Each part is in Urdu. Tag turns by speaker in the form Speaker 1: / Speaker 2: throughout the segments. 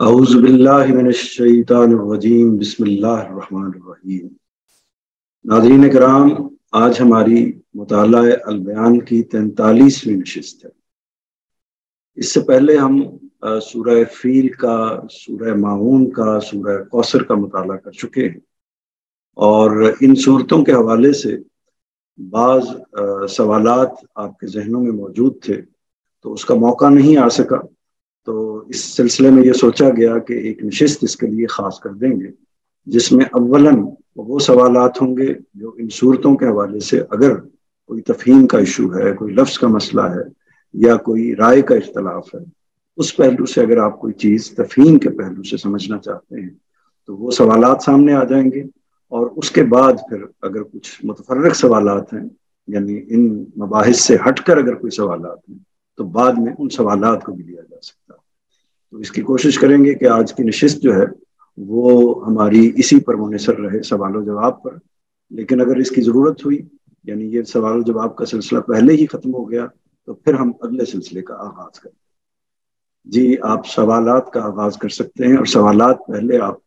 Speaker 1: اعوذ باللہ من الشیطان الرجیم بسم اللہ الرحمن الرحیم۔ ناظرین کرام، آج ہماری مطالعہ البیان کی 43ویں نشست ہے۔ اس سے پہلے ہم سورہ فیل کا، سورہ ماعون کا، سورہ کوثر کا مطالعہ کر چکے ہیں، اور ان صورتوں کے حوالے سے بعض سوالات آپ کے ذہنوں میں موجود تھے، تو اس کا موقع نہیں آ سکا، تو اس سلسلے میں یہ سوچا گیا کہ ایک نشست اس کے لیے خاص کر دیں گے، جس میں اولاً وہ سوالات ہوں گے جو ان صورتوں کے حوالے سے اگر کوئی تفہیم کا ایشو ہے، کوئی لفظ کا مسئلہ ہے یا کوئی رائے کا اختلاف ہے، اس پہلو سے اگر آپ کوئی چیز تفہیم کے پہلو سے سمجھنا چاہتے ہیں تو وہ سوالات سامنے آ جائیں گے، اور اس کے بعد پھر اگر کچھ متفرق سوالات ہیں، یعنی ان مباحث سے ہٹ کر اگر کوئی سوالات ہیں تو بعد میں ان سوالات کو بھی لیا جا سکتا ہے۔ تو اس کی کوشش کریں گے کہ آج کی نشست جو ہے وہ ہماری اسی پر منحصر رہے، سوال و جواب پر، لیکن اگر اس کی ضرورت ہوئی، یعنی یہ سوال و جواب کا سلسلہ پہلے ہی ختم ہو گیا، تو پھر ہم اگلے سلسلے کا آغاز کریں۔ جی، آپ سوالات کا آغاز کر سکتے ہیں، اور سوالات پہلے آپ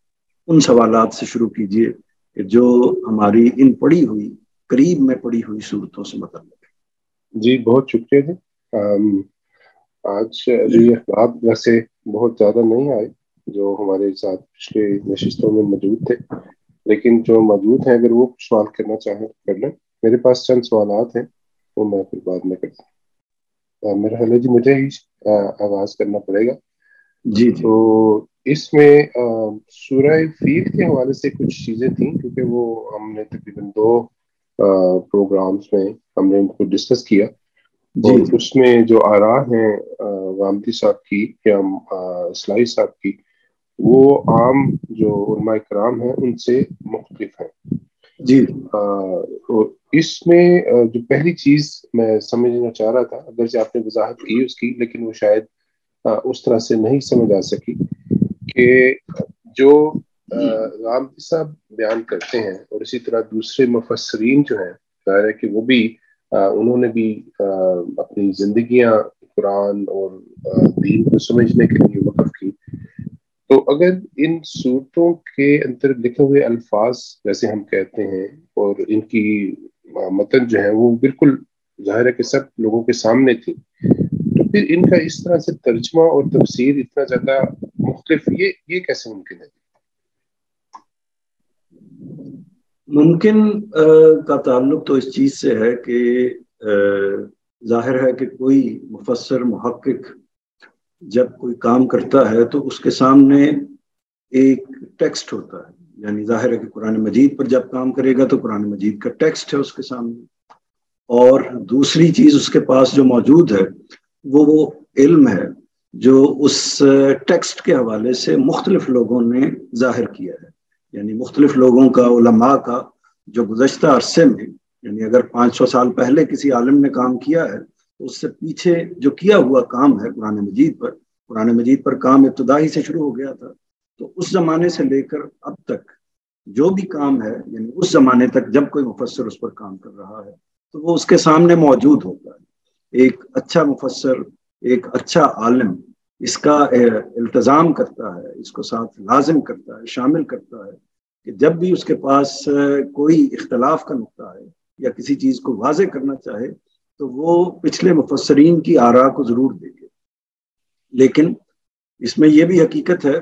Speaker 1: ان سوالات سے شروع کیجئے کہ جو ہماری ان پڑھی ہوئی، قریب میں پڑھی ہوئی صورتوں سے متعلق ہے۔
Speaker 2: جی، بہت شکریہ جی۔ آج جو یہ اخبار ویسے بہت زیادہ نہیں آئے جو ہمارے ساتھ پچھلے نشستوں میں موجود تھے، لیکن جو موجود ہیں اگر وہ سوال کرنا چاہیں کر لیں۔ میرے پاس چند سوالات ہیں، وہ میں پھر بعد میں کرتا ہوں۔ میرا خیال ہے جی مجھے ہی آغاز کرنا پڑے گا۔
Speaker 1: جی
Speaker 2: تو اس میں سورہ فیل کے حوالے سے کچھ چیزیں تھیں، کیونکہ وہ ہم نے تقریباً 2 پروگرامز میں ہم نے ان کو ڈسکس کیا، اور اس میں جو آراء ہیں غامدی صاحب کی یا اصلاحی صاحب کی، وہ عام جو علماء کرام ہیں ان سے مختلف ہیں۔
Speaker 1: جی
Speaker 2: اس میں جو پہلی چیز میں سمجھنا چاہ رہا تھا، اگرچہ آپ نے وضاحت کی اس کی، لیکن وہ شاید اس طرح سے نہیں سمجھ آ سکی کہ جو غامدی صاحب بیان کرتے ہیں، اور اسی طرح دوسرے مفسرین جو ہیں، ظاہر ہے کہ وہ بھی انہوں نے بھی اپنی زندگیاں قرآن اور دین کو سمجھنے کے لیے وقف کی، تو اگر ان صورتوں کے اندر لکھے ہوئے الفاظ جیسے ہم کہتے ہیں اور ان کی متن جو ہے وہ بالکل ظاہر ہے کہ سب لوگوں کے سامنے تھی، تو پھر ان کا اس طرح سے ترجمہ اور تفسیر اتنا زیادہ مختلف، یہ کیسے ممکن ہے؟
Speaker 1: ممکن کا تعلق تو اس چیز سے ہے کہ ظاہر ہے کہ کوئی مفسر محقق جب کوئی کام کرتا ہے تو اس کے سامنے ایک ٹیکسٹ ہوتا ہے، یعنی ظاہر ہے کہ قرآن مجید پر جب کام کرے گا تو قرآن مجید کا ٹیکسٹ ہے اس کے سامنے، اور دوسری چیز اس کے پاس جو موجود ہے وہ علم ہے جو اس ٹیکسٹ کے حوالے سے مختلف لوگوں نے ظاہر کیا ہے، یعنی مختلف لوگوں کا، علماء کا، جو گزشتہ عرصے میں، یعنی اگر 500 سال پہلے کسی عالم نے کام کیا ہے تو اس سے پیچھے جو کیا ہوا کام ہے قرآن مجید پر کام ابتدائی سے شروع ہو گیا تھا، تو اس زمانے سے لے کر اب تک جو بھی کام ہے، یعنی اس زمانے تک جب کوئی مفسر اس پر کام کر رہا ہے تو وہ اس کے سامنے موجود ہوتا ہے۔ ایک اچھا مفسر، ایک اچھا عالم اس کا التزام کرتا ہے، اس کو ساتھ لازم کرتا ہے، شامل کرتا ہے کہ جب بھی اس کے پاس کوئی اختلاف کا نقطہ ہے یا کسی چیز کو واضح کرنا چاہے تو وہ پچھلے مفسرین کی آراء کو ضرور دیکھے۔ لیکن اس میں یہ بھی حقیقت ہے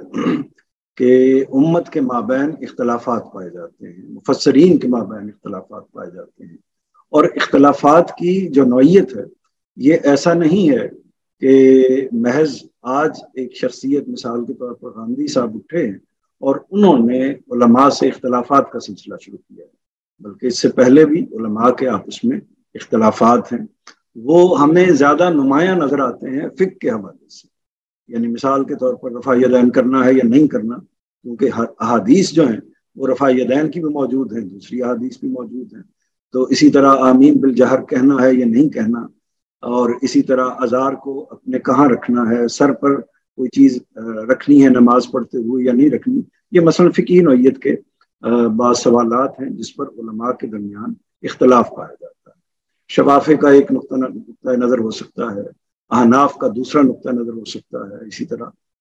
Speaker 1: کہ امت کے مابین اختلافات پائے جاتے ہیں، مفسرین کے مابین اختلافات پائے جاتے ہیں، اور اختلافات کی جو نوعیت ہے یہ ایسا نہیں ہے کہ محض آج ایک شخصیت مثال کے طور پر غامدی صاحب اٹھے ہیں اور انہوں نے علماء سے اختلافات کا سلسلہ شروع کیا ہے، بلکہ اس سے پہلے بھی علماء کے آپس میں اختلافات ہیں، وہ ہمیں زیادہ نمایاں نظر آتے ہیں فقہ کے حوالے سے، یعنی مثال کے طور پر رفع یدین کرنا ہے یا نہیں کرنا، کیونکہ احادیث جو ہیں وہ رفع یدین کی بھی موجود ہیں، دوسری احادیث بھی موجود ہیں، تو اسی طرح آمین بالجہر کہنا ہے یا نہیں کہنا، اور اسی طرح اذار کو اپنے کہاں رکھنا ہے، سر پر کوئی چیز رکھنی ہے نماز پڑھتے ہوئے یا نہیں رکھنی، یہ مثلا فقہی نوعیت کے بعض سوالات ہیں جس پر علماء کے درمیان اختلاف پایا جاتا ہے۔ شفافے کا ایک نقطہ نظر ہو سکتا ہے، احناف کا دوسرا نقطہ نظر ہو سکتا ہے، اسی طرح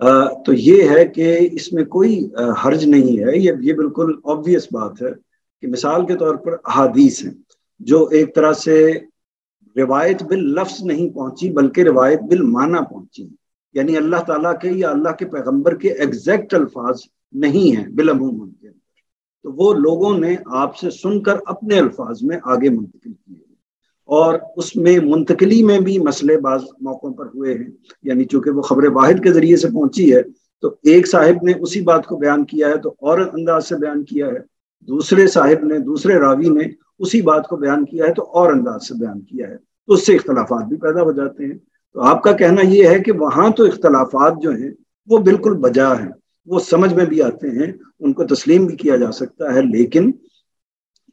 Speaker 1: تو یہ ہے کہ اس میں کوئی حرج نہیں ہے، یہ بالکل آبویس بات ہے کہ مثال کے طور پر احادیث ہیں جو ایک طرح سے روایت باللفظ نہیں پہنچی بلکہ روایت بالمعنی پہنچی، یعنی اللہ تعالیٰ کے یا اللہ کے پیغمبر کے ایگزیکٹ الفاظ نہیں ہیں بالعموم ان کے اندر، تو وہ لوگوں نے آپ سے سن کر اپنے الفاظ میں آگے منتقل کیے، اور اس میں منتقلی میں بھی مسئلے بعض موقعوں پر ہوئے ہیں، یعنی چونکہ وہ خبر واحد کے ذریعے سے پہنچی ہے تو ایک صاحب نے اسی بات کو بیان کیا ہے تو اور انداز سے بیان کیا ہے، دوسرے صاحب نے، دوسرے راوی نے اسی بات کو بیان کیا ہے تو اور انداز سے بیان کیا ہے، تو اس سے اختلافات بھی پیدا ہو جاتے ہیں۔ تو آپ کا کہنا یہ ہے کہ وہاں تو اختلافات جو ہیں وہ بالکل بجا ہیں، وہ سمجھ میں بھی آتے ہیں، ان کو تسلیم بھی کیا جا سکتا ہے، لیکن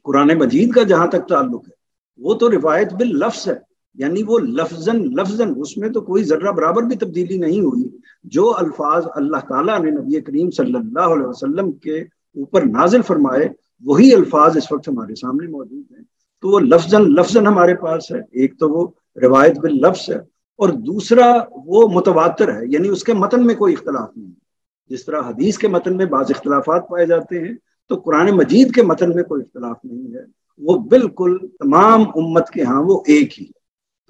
Speaker 1: قرآن مجید کا جہاں تک تعلق ہے وہ تو روایت باللفظ ہے، یعنی وہ لفظاً اس میں تو کوئی ذرہ برابر بھی تبدیلی نہیں ہوئی، جو الفاظ اللہ تعالیٰ نے نبی کریم صلی اللہ علیہ وسلم کے اوپر نازل فرمائے وہی الفاظ اس وقت ہمارے سامنے موجود ہیں، تو وہ لفظاً ہمارے پاس ہے۔ ایک تو وہ روایت باللفظ ہے، اور دوسرا وہ متواتر ہے، یعنی اس کے متن میں کوئی اختلاف نہیں ہے، جس طرح حدیث کے متن میں بعض اختلافات پائے جاتے ہیں تو قرآن مجید کے متن میں کوئی اختلاف نہیں ہے، وہ بالکل تمام امت کے ہاں وہ ایک ہی ہے۔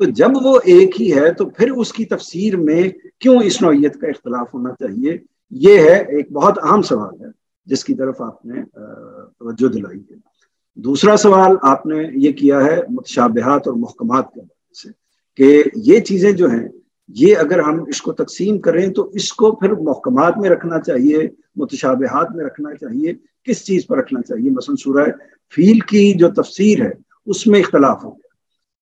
Speaker 1: تو جب وہ ایک ہی ہے تو پھر اس کی تفسیر میں کیوں اس نوعیت کا اختلاف ہونا چاہیے، یہ ہے ایک بہت اہم سوال ہے جس کی طرف آپ نے توجہ دلائی ہے۔ دوسرا سوال آپ نے یہ کیا ہے متشابہات اور محکمات کے بارے سے، کہ یہ چیزیں جو ہیں یہ اگر ہم اس کو تقسیم کریں تو اس کو پھر محکمات میں رکھنا چاہیے، متشابہات میں رکھنا چاہیے، کس چیز پر رکھنا چاہیے؟ مثلا سورہ فیل کی جو تفسیر ہے اس میں اختلاف ہو گیا،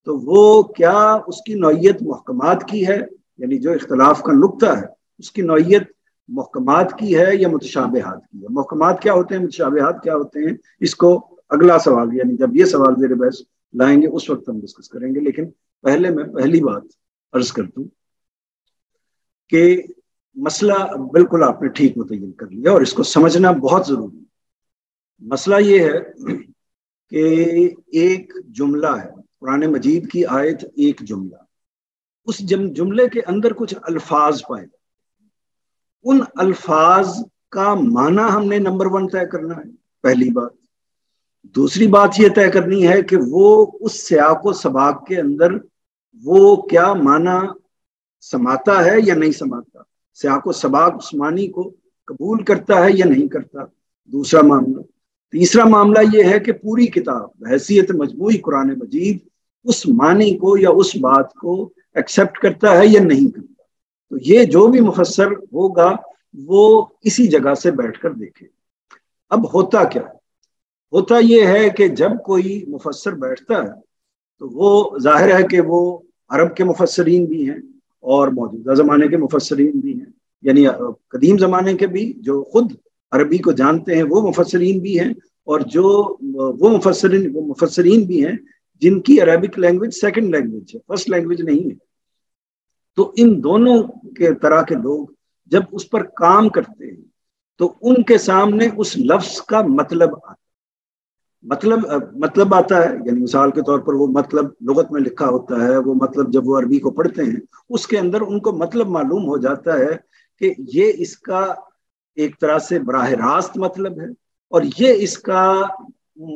Speaker 1: تو وہ کیا اس کی نوعیت محکمات کی ہے، یعنی جو اختلاف کا نقطہ ہے اس کی نوعیت محکمات کی ہے یا متشابہات کی ہے؟ محکمات کیا ہوتے ہیں، متشابہات کیا ہوتے ہیں، اس کو اگلا سوال، یعنی جب یہ سوال زیر بحث لائیں گے اس وقت ہم ڈسکس کریں گے، لیکن پہلے میں پہلی بات عرض کر دوں کہ مسئلہ بالکل آپ نے ٹھیک متعین کر لیا اور اس کو سمجھنا بہت ضروری ہے۔ مسئلہ یہ ہے کہ ایک جملہ ہے، قرآن مجید کی آیت ایک جملہ، اس جملے کے اندر کچھ الفاظ پائے جاتے ہیں، ان الفاظ کا معنی ہم نے نمبر 1 طے کرنا ہے، پہلی بات۔ دوسری بات یہ طے کرنی ہے کہ وہ اس سیاق و سباق کے اندر وہ کیا معنی سماتا ہے یا نہیں سماتا، سیاق و سباق اس معنی کو قبول کرتا ہے یا نہیں کرتا، دوسرا معاملہ۔ تیسرا معاملہ یہ ہے کہ پوری کتاب بحیثیت مجموعی قرآن مجید اس معنی کو یا اس بات کو ایکسپٹ کرتا ہے یا نہیں کرتا۔ تو یہ جو بھی مفسر ہوگا وہ اسی جگہ سے بیٹھ کر دیکھے۔ اب ہوتا کیا ہے؟ ہوتا یہ ہے کہ جب کوئی مفسر بیٹھتا ہے تو وہ ظاہر ہے کہ وہ عرب کے مفسرین بھی ہیں اور موجودہ زمانے کے مفسرین بھی ہیں، یعنی قدیم زمانے کے بھی جو خود عربی کو جانتے ہیں وہ مفسرین بھی ہیں، اور جو وہ مفسرین بھی ہیں جن کی عربک لینگویج سیکنڈ لینگویج ہے، فرسٹ لینگویج نہیں ہے۔ تو ان دونوں کے طرح کے لوگ جب اس پر کام کرتے ہیں تو ان کے سامنے اس لفظ کا مطلب آتا ہے، مطلب آتا ہے، یعنی مثال کے طور پر وہ مطلب لغت میں لکھا ہوتا ہے، وہ مطلب جب وہ عربی کو پڑھتے ہیں اس کے اندر ان کو مطلب معلوم ہو جاتا ہے کہ یہ اس کا ایک طرح سے براہ راست مطلب ہے، اور یہ اس کا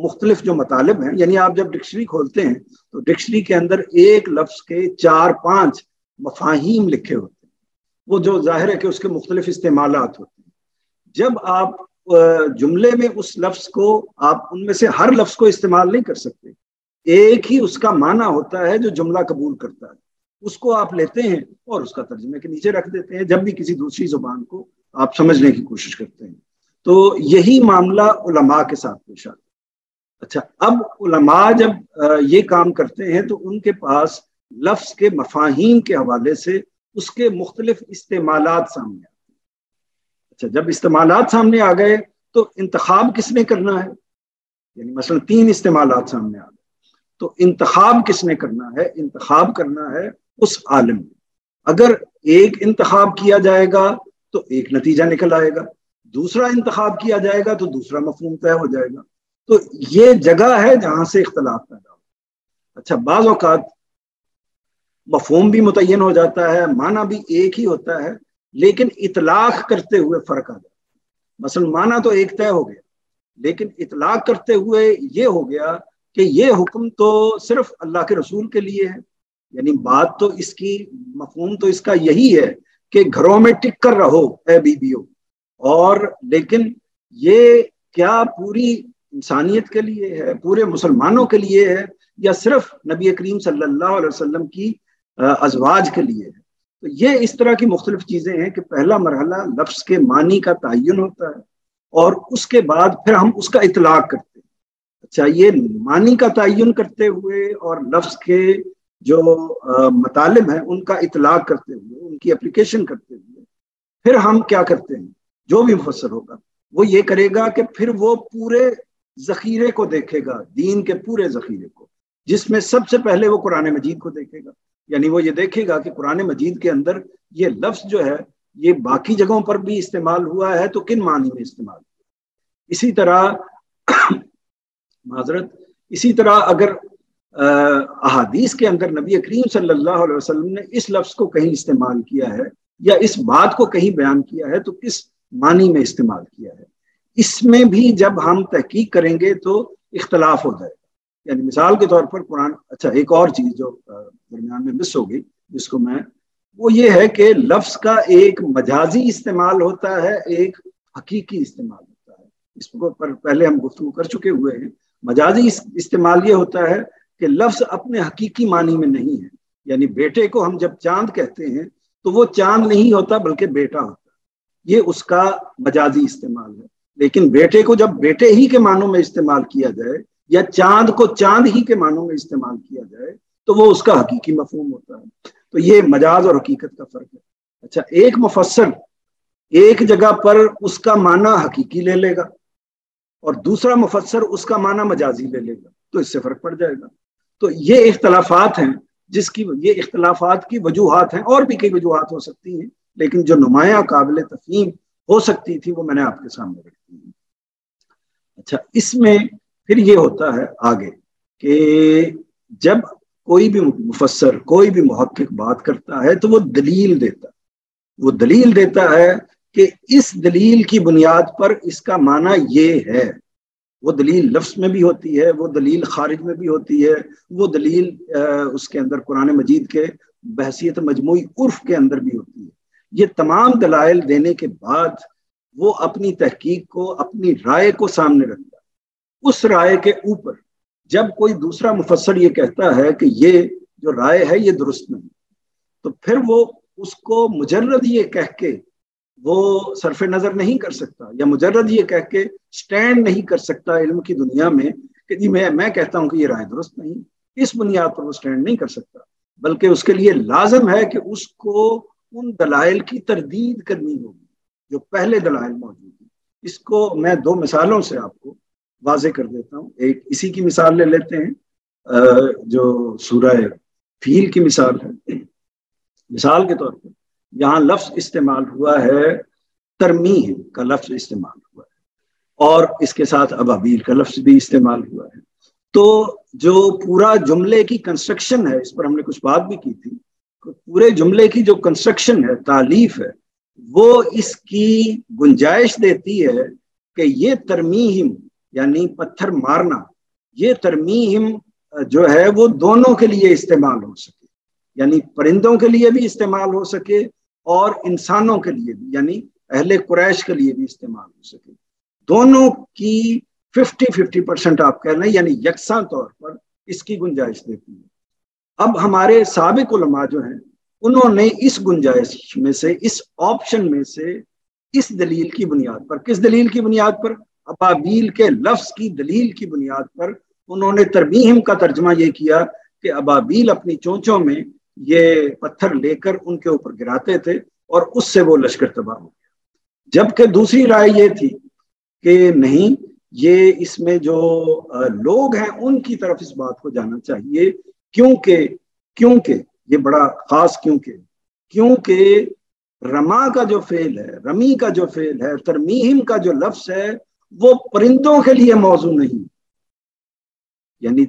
Speaker 1: مختلف جو مطالب ہیں، یعنی آپ جب ڈکشنری کھولتے ہیں تو ڈکشنری کے اندر ایک لفظ کے 4-5 مفاہیم لکھے ہوتے ہیں، وہ جو ظاہر ہے کہ اس کے مختلف استعمالات ہوتے ہیں۔ جب آپ جملے میں اس لفظ کو آپ ان میں سے ہر لفظ کو استعمال نہیں کر سکتے، ایک ہی اس کا معنی ہوتا ہے جو جملہ قبول کرتا ہے، اس کو آپ لیتے ہیں اور اس کا ترجمے کے نیچے رکھ دیتے ہیں جب بھی کسی دوسری زبان کو آپ سمجھنے کی کوشش کرتے ہیں۔ تو یہی معاملہ علماء کے ساتھ پیش آتا ہے۔ اچھا، اب علماء جب یہ کام کرتے ہیں تو ان کے پاس لفظ کے مفاہیم کے حوالے سے اس کے مختلف استعمالات سامنے آتے ہیں۔ اچھا، جب استعمالات سامنے آ گئے تو انتخاب کس نے کرنا ہے، یعنی مثلا 3 استعمالات سامنے آ گئے تو انتخاب کس نے کرنا ہے؟ انتخاب کرنا ہے اس عالم نے۔ اگر ایک انتخاب کیا جائے گا تو ایک نتیجہ نکل آئے گا، دوسرا انتخاب کیا جائے گا تو دوسرا مفہوم طے ہو جائے گا۔ تو یہ جگہ ہے جہاں سے اختلاف پیدا ہو۔ اچھا، بعض اوقات مفہوم بھی متعین ہو جاتا ہے، معنی بھی ایک ہی ہوتا ہے، لیکن اطلاق کرتے ہوئے فرق آ جاتا، مثلا معنی تو ایک طے ہو گیا، لیکن اطلاق کرتے ہوئے یہ ہو گیا کہ یہ حکم تو صرف اللہ کے رسول کے لیے ہے، یعنی بات تو اس کی مفہوم تو اس کا یہی ہے کہ گھروں میں ٹک کر رہو اے بیویو، اور لیکن یہ کیا پوری انسانیت کے لیے ہے، پورے مسلمانوں کے لیے ہے، یا صرف نبی کریم صلی اللہ علیہ وسلم کی ازواج کے لیے ہے؟ تو یہ اس طرح کی مختلف چیزیں ہیں کہ پہلا مرحلہ لفظ کے معنی کا تعین ہوتا ہے، اور اس کے بعد پھر ہم اس کا اطلاق کرتے ہیں۔ اچھا، یہ معنی کا تعین کرتے ہوئے اور لفظ کے جو مطالب ہیں ان کا اطلاق کرتے ہوئے، ان کی اپلیکیشن کرتے ہوئے، پھر ہم کیا کرتے ہیں؟ جو بھی مفسر ہوگا وہ یہ کرے گا کہ پھر وہ پورے ذخیرے کو دیکھے گا، دین کے پورے ذخیرے کو، جس میں سب سے پہلے وہ قرآن مجید کو دیکھے گا، یعنی وہ یہ دیکھے گا کہ قرآن مجید کے اندر یہ لفظ جو ہے یہ باقی جگہوں پر بھی استعمال ہوا ہے تو کن معنی میں استعمال ہوا۔ اسی طرح اسی طرح اگر احادیث کے اندر نبی کریم صلی اللہ علیہ وسلم نے اس لفظ کو کہیں استعمال کیا ہے یا اس بات کو کہیں بیان کیا ہے تو کس معنی میں استعمال کیا ہے، اس میں بھی جب ہم تحقیق کریں گے تو اختلاف ہو جائے گا۔ یعنی مثال کے طور پر قرآن، اچھا ایک اور چیز جو درمیان میں مس ہوگی جس کو وہ یہ ہے کہ لفظ کا ایک مجازی استعمال ہوتا ہے، ایک حقیقی استعمال ہوتا ہے۔ اس پر پہلے ہم گفتگو کر چکے ہوئے ہیں۔ مجازی استعمال یہ ہوتا ہے کہ لفظ اپنے حقیقی معنی میں نہیں ہے، یعنی بیٹے کو ہم جب چاند کہتے ہیں تو وہ چاند نہیں ہوتا بلکہ بیٹا ہوتا ہے، یہ اس کا مجازی استعمال ہے۔ لیکن بیٹے کو جب بیٹے ہی کے معنوں میں استعمال کیا جائے یا چاند کو چاند ہی کے معنوں میں استعمال کیا جائے تو وہ اس کا حقیقی مفہوم ہوتا ہے۔ تو یہ مجاز اور حقیقت کا فرق ہے۔ اچھا، ایک مفسر ایک جگہ پر اس کا معنی حقیقی لے لے گا اور دوسرا مفسر اس کا معنی مجازی لے لے گا، تو اس سے فرق پڑ جائے گا۔ تو یہ اختلافات ہیں، یہ اختلافات کی وجوہات ہیں، اور بھی کئی وجوہات ہو سکتی ہیں، لیکن جو نمایاں قابل تفہیم ہو سکتی تھی وہ میں نے آپ کے سامنے رکھی ہے۔ اچھا، اس میں پھر یہ ہوتا ہے آگے کہ جب کوئی بھی مفسر، کوئی بھی محقق بات کرتا ہے تو وہ دلیل دیتا ہے کہ اس دلیل کی بنیاد پر اس کا معنی یہ ہے۔ وہ دلیل لفظ میں بھی ہوتی ہے، وہ دلیل خارج میں بھی ہوتی ہے، وہ دلیل اس کے اندر قرآن مجید کے بحثیت مجموعی عرف کے اندر بھی ہوتی ہے۔ یہ تمام دلائل دینے کے بعد وہ اپنی تحقیق کو، اپنی رائے کو سامنے رکھتا ہے۔ اس رائے کے اوپر جب کوئی دوسرا مفسر یہ کہتا ہے کہ یہ جو رائے ہے یہ درست نہیں، تو پھر وہ اس کو مجرد یہ کہہ کے وہ صرف نظر نہیں کر سکتا، یا مجرد یہ کہہ کے سٹینڈ نہیں کر سکتا علم کی دنیا میں کہ جی میں کہتا ہوں کہ یہ رائے درست نہیں، اس بنیاد پر وہ سٹینڈ نہیں کر سکتا، بلکہ اس کے لیے لازم ہے کہ اس کو ان دلائل کی تردید کرنی ہوگی جو پہلے دلائل موجود ہیں۔ اس کو میں دو مثالوں سے آپ کو واضح کر دیتا ہوں۔ ایک اسی کی مثال لے لیتے ہیں جو سورہ فیل کی مثال ہے۔ مثال کے طور پر یہاں لفظ استعمال ہوا ہے، ترمیم کا لفظ استعمال ہوا ہے، اور اس کے ساتھ ابابیل کا لفظ بھی استعمال ہوا ہے۔ تو جو پورا جملے کی کنسٹرکشن ہے، اس پر ہم نے کچھ بات بھی کی تھی، پورے جملے کی جو کنسٹرکشن ہے، تالیف ہے، وہ اس کی گنجائش دیتی ہے کہ یہ ترمیم یعنی پتھر مارنا، یہ ترمیم جو ہے وہ دونوں کے لیے استعمال ہو سکے، یعنی پرندوں کے لیے بھی استعمال ہو سکے اور انسانوں کے لیے بھی، یعنی اہل قریش کے لیے بھی استعمال ہو سکے۔ دونوں کی 50-50% آپ کہہ لیں، یعنی یکساں طور پر اس کی گنجائش دیتی ہے۔ اب ہمارے سابق علماء جو ہیں انہوں نے اس گنجائش میں سے، اس آپشن میں سے، اس دلیل کی بنیاد پر، کس دلیل کی بنیاد پر؟ ابابیل کے لفظ کی دلیل کی بنیاد پر انہوں نے ترمیم کا ترجمہ یہ کیا کہ ابابیل اپنی چونچوں میں یہ پتھر لے کر ان کے اوپر گراتے تھے اور اس سے وہ لشکر تباہ ہو گیا۔ جبکہ دوسری رائے یہ تھی کہ نہیں، یہ اس میں جو لوگ ہیں ان کی طرف اس بات کو جانا چاہیے، کیونکہ یہ بڑا خاص کیونکہ رما کا جو فعل ہے، رمی کا جو فعل ہے، ترمیم کا جو لفظ ہے وہ پرندوں کے لیے موضوع نہیں، یعنی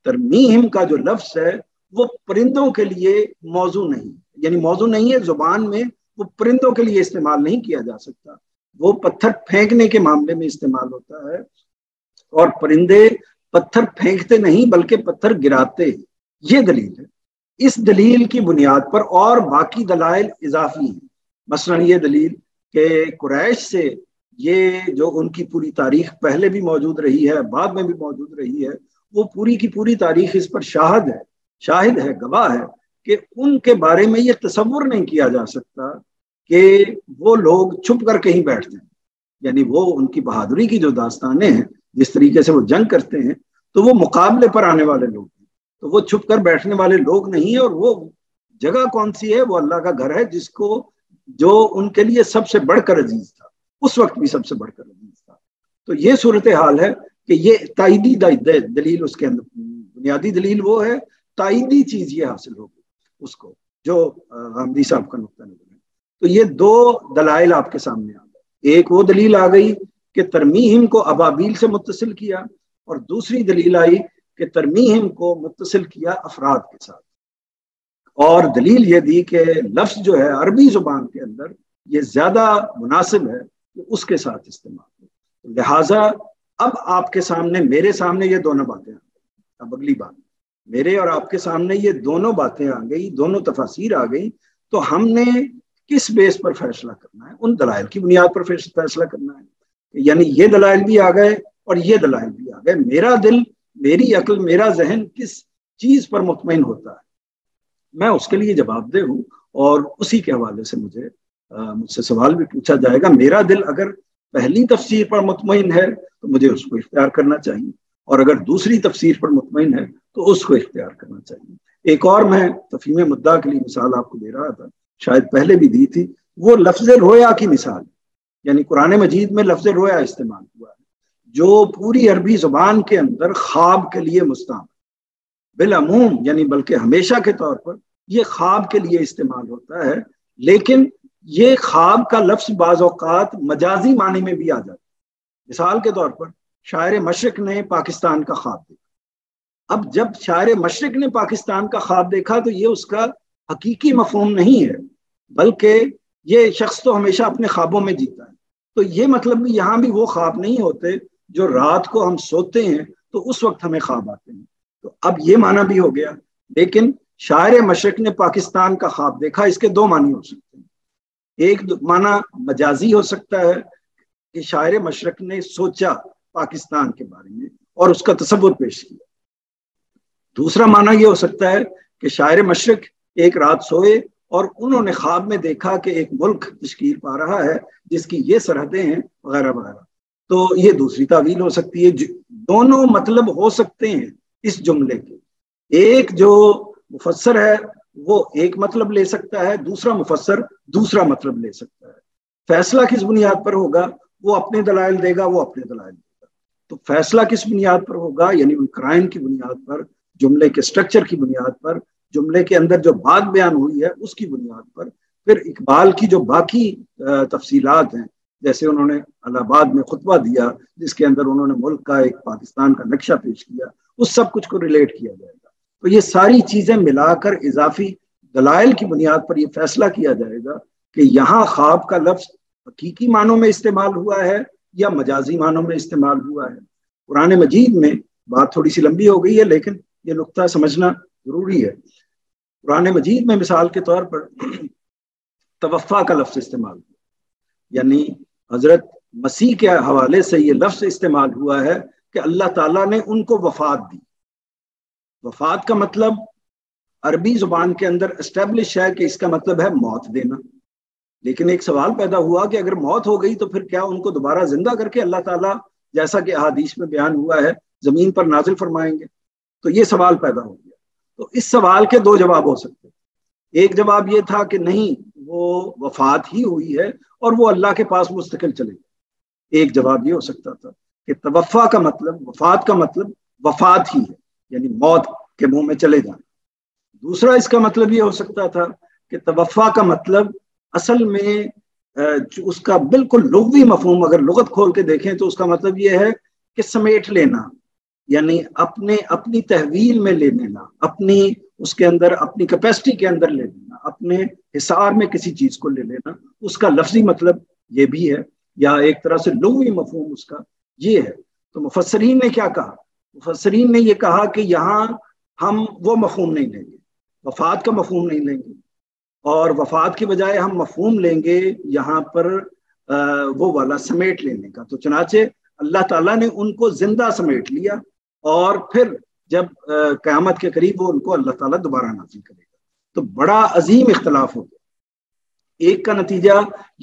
Speaker 1: ترمیم کا جو لفظ ہے وہ پرندوں کے لیے موضوع نہیں، یعنی موضوع نہیں ہے زبان میں وہ پرندوں کے لیے استعمال نہیں کیا جا سکتا، وہ پتھر پھینکنے کے معاملے میں استعمال ہوتا ہے، اور پرندے پتھر پھینکتے نہیں بلکہ پتھر گراتے، یہ دلیل ہے۔ اس دلیل کی بنیاد پر اور باقی دلائل اضافی ہیں، مثلا یہ دلیل کہ قریش سے یہ جو ان کی پوری تاریخ پہلے بھی موجود رہی ہے، بعد میں بھی موجود رہی ہے، وہ پوری کی پوری تاریخ اس پر شاہد ہے، گواہ ہے کہ ان کے بارے میں یہ تصور نہیں کیا جا سکتا کہ وہ لوگ چھپ کر کہیں بیٹھتے ہیں، یعنی وہ ان کی بہادری کی جو داستانیں ہیں، جس طریقے سے وہ جنگ کرتے ہیں، تو وہ مقابلے پر آنے والے لوگ ہیں، تو وہ چھپ کر بیٹھنے والے لوگ نہیں ہیں، اور وہ جگہ کون سی ہے؟ وہ اللہ کا گھر ہے، جو ان کے لیے سب سے بڑھ کر عزیز تھا، اس وقت بھی سب سے بڑھ کر عزیز تھا۔ تو یہ صورتحال ہے کہ یہ تائیدی دلیل اس کے اندر، بنیادی دلیل وہ ہے، تائیدی چیز یہ حاصل ہوگی اس کو، جو غامدی صاحب کا نقطہ نظر ہے۔ تو یہ دو دلائل آپ کے سامنے آ گئے، ایک وہ دلیل آ گئی کہ ترمیہم کو ابابیل سے متصل کیا، اور دوسری دلیل آئی کہ ترمیہم کو متصل کیا افراد کے ساتھ، اور دلیل یہ دی کہ لفظ جو ہے عربی زبان کے اندر یہ زیادہ مناسب ہے کہ اس کے ساتھ استعمال ہو۔ لہٰذا اب آپ کے سامنے، میرے سامنے یہ دونوں باتیں آ گئی۔ اب اگلی بات، میرے اور آپ کے سامنے یہ دونوں باتیں آ گئی، دونوں تفاسیر آ گئی، تو ہم نے کس بیس پر فیصلہ کرنا ہے؟ ان دلائل کی بنیاد پر فیصلہ کرنا ہے، یعنی یہ دلائل بھی آ گئے اور یہ دلائل بھی آ گئے، میرا دل، میری عقل، میرا ذہن کس چیز پر مطمئن ہوتا ہے، میں اس کے لیے جواب دہ ہوں، اور اسی کے حوالے سے مجھ سے سوال بھی پوچھا جائے گا۔ میرا دل اگر پہلی تفسیر پر مطمئن ہے تو مجھے اس کو اختیار کرنا چاہیے، اور اگر دوسری تفسیر پر مطمئن ہے تو اس کو اختیار کرنا چاہیے۔ ایک اور میں تفہیم مدعا کے لیے مثال آپ کو دے رہا تھا، شاید پہلے بھی دی تھی، وہ لفظ رویا کی مثال، یعنی قرآن مجید میں لفظ رویا استعمال ہوا ہے، جو پوری عربی زبان کے اندر خواب کے لیے مستعمل، بالعموم یعنی بلکہ ہمیشہ کے طور پر یہ خواب کے لیے استعمال ہوتا ہے، لیکن یہ خواب کا لفظ بعض اوقات مجازی معنی میں بھی آ جاتا ہے۔ مثال کے طور پر شاعر مشرق نے پاکستان کا خواب دیکھا، اب جب شاعر مشرق نے پاکستان کا خواب دیکھا تو یہ اس کا حقیقی مفہوم نہیں ہے، بلکہ یہ شخص تو ہمیشہ اپنے خوابوں میں جیتا ہے، تو یہ مطلب بھی یہاں بھی وہ خواب نہیں ہوتے جو رات کو ہم سوتے ہیں تو اس وقت ہمیں خواب آتے ہیں، تو اب یہ معنی بھی ہو گیا۔ لیکن شاعر مشرق نے پاکستان کا خواب دیکھا، اس کے دو معنی ہو سکتے ہیں، ایک معنی مجازی ہو سکتا ہے کہ شاعر مشرق نے سوچا پاکستان کے بارے میں اور اس کا تصور پیش کیا، دوسرا معنی یہ ہو سکتا ہے کہ شاعر مشرق ایک رات سوئے اور انہوں نے خواب میں دیکھا کہ ایک ملک تشکیل پا رہا ہے جس کی یہ سرحدیں ہیں وغیرہ وغیرہ، تو یہ دوسری تعویل ہو سکتی ہے۔ دونوں مطلب ہو سکتے ہیں اس جملے کے، ایک جو مفسر ہے وہ ایک مطلب لے سکتا ہے، دوسرا مفسر دوسرا مطلب لے سکتا ہے۔ فیصلہ کس بنیاد پر ہوگا؟ وہ اپنے دلائل دے گا، وہ اپنے دلائل دے گا۔ تو فیصلہ کس بنیاد پر ہوگا؟ یعنی ان قرائن کی بنیاد پر، جملے کے سٹرکچر کی بنیاد پر، جملے کے اندر جو بات بیان ہوئی ہے اس کی بنیاد پر۔ پھر اقبال کی جو باقی تفصیلات ہیں، جیسے انہوں نے الہ آباد میں خطبہ دیا جس کے اندر انہوں نے ملک کا، ایک پاکستان کا نقشہ پیش کیا، اس سب کچھ کو ریلیٹ کیا جائے گا۔ تو یہ ساری چیزیں ملا کر اضافی دلائل کی بنیاد پر یہ فیصلہ کیا جائے گا کہ یہاں خواب کا لفظ حقیقی معنوں میں استعمال ہوا ہے یا مجازی معنوں میں استعمال ہوا ہے۔ قرآن مجید میں بات تھوڑی سی لمبی ہو گئی ہے لیکن یہ نقطہ سمجھنا ضروری ہے۔ قرآن مجید میں مثال کے طور پر توفا کا لفظ استعمال ہوا، یعنی حضرت مسیح کے حوالے سے یہ لفظ استعمال ہوا ہے کہ اللہ تعالیٰ نے ان کو وفات دی۔ وفات کا مطلب عربی زبان کے اندر اسٹیبلش ہے کہ اس کا مطلب ہے موت دینا، لیکن ایک سوال پیدا ہوا کہ اگر موت ہو گئی تو پھر کیا ان کو دوبارہ زندہ کر کے اللہ تعالیٰ، جیسا کہ احادیث میں بیان ہوا ہے، زمین پر نازل فرمائیں گے؟ تو یہ سوال پیدا ہو گیا۔ تو اس سوال کے دو جواب ہو سکتے ہیں، ایک جواب یہ تھا کہ نہیں، وہ وفات ہی ہوئی ہے اور وہ اللہ کے پاس مستقل چلے گئے۔ ایک جواب یہ ہو سکتا تھا کہ توفا کا مطلب، وفات کا مطلب وفات ہی ہے، یعنی موت کے منہ میں چلے جانا۔ دوسرا اس کا مطلب یہ ہو سکتا تھا کہ توفا کا مطلب اصل میں اس کا بالکل لغوی مفہوم اگر لغت کھول کے دیکھیں تو اس کا مطلب یہ ہے کہ سمیٹ لینا، یعنی اپنی تحویل میں لے لینا، اپنی اس کے اندر اپنی کیپیسٹی کے اندر لے لینا، اپنے حصار میں کسی چیز کو لے لینا، اس کا لفظی مطلب یہ بھی ہے، یا ایک طرح سے لغوی مفہوم اس کا یہ ہے۔ تو مفسرین نے کیا کہا؟ مفسرین نے یہ کہا کہ یہاں ہم وہ مفہوم نہیں لیں گے، وفات کا مفہوم نہیں لیں گے، اور وفات کی بجائے ہم مفہوم لیں گے یہاں پر وہ والا سمیٹ لینے کا۔ تو چنانچہ اللہ تعالیٰ نے ان کو زندہ سمیٹ لیا، اور پھر جب قیامت کے قریب وہ ان کو اللہ تعالیٰ دوبارہ نازل کرے گا۔ تو بڑا عظیم اختلاف ہو گیا۔ ایک کا نتیجہ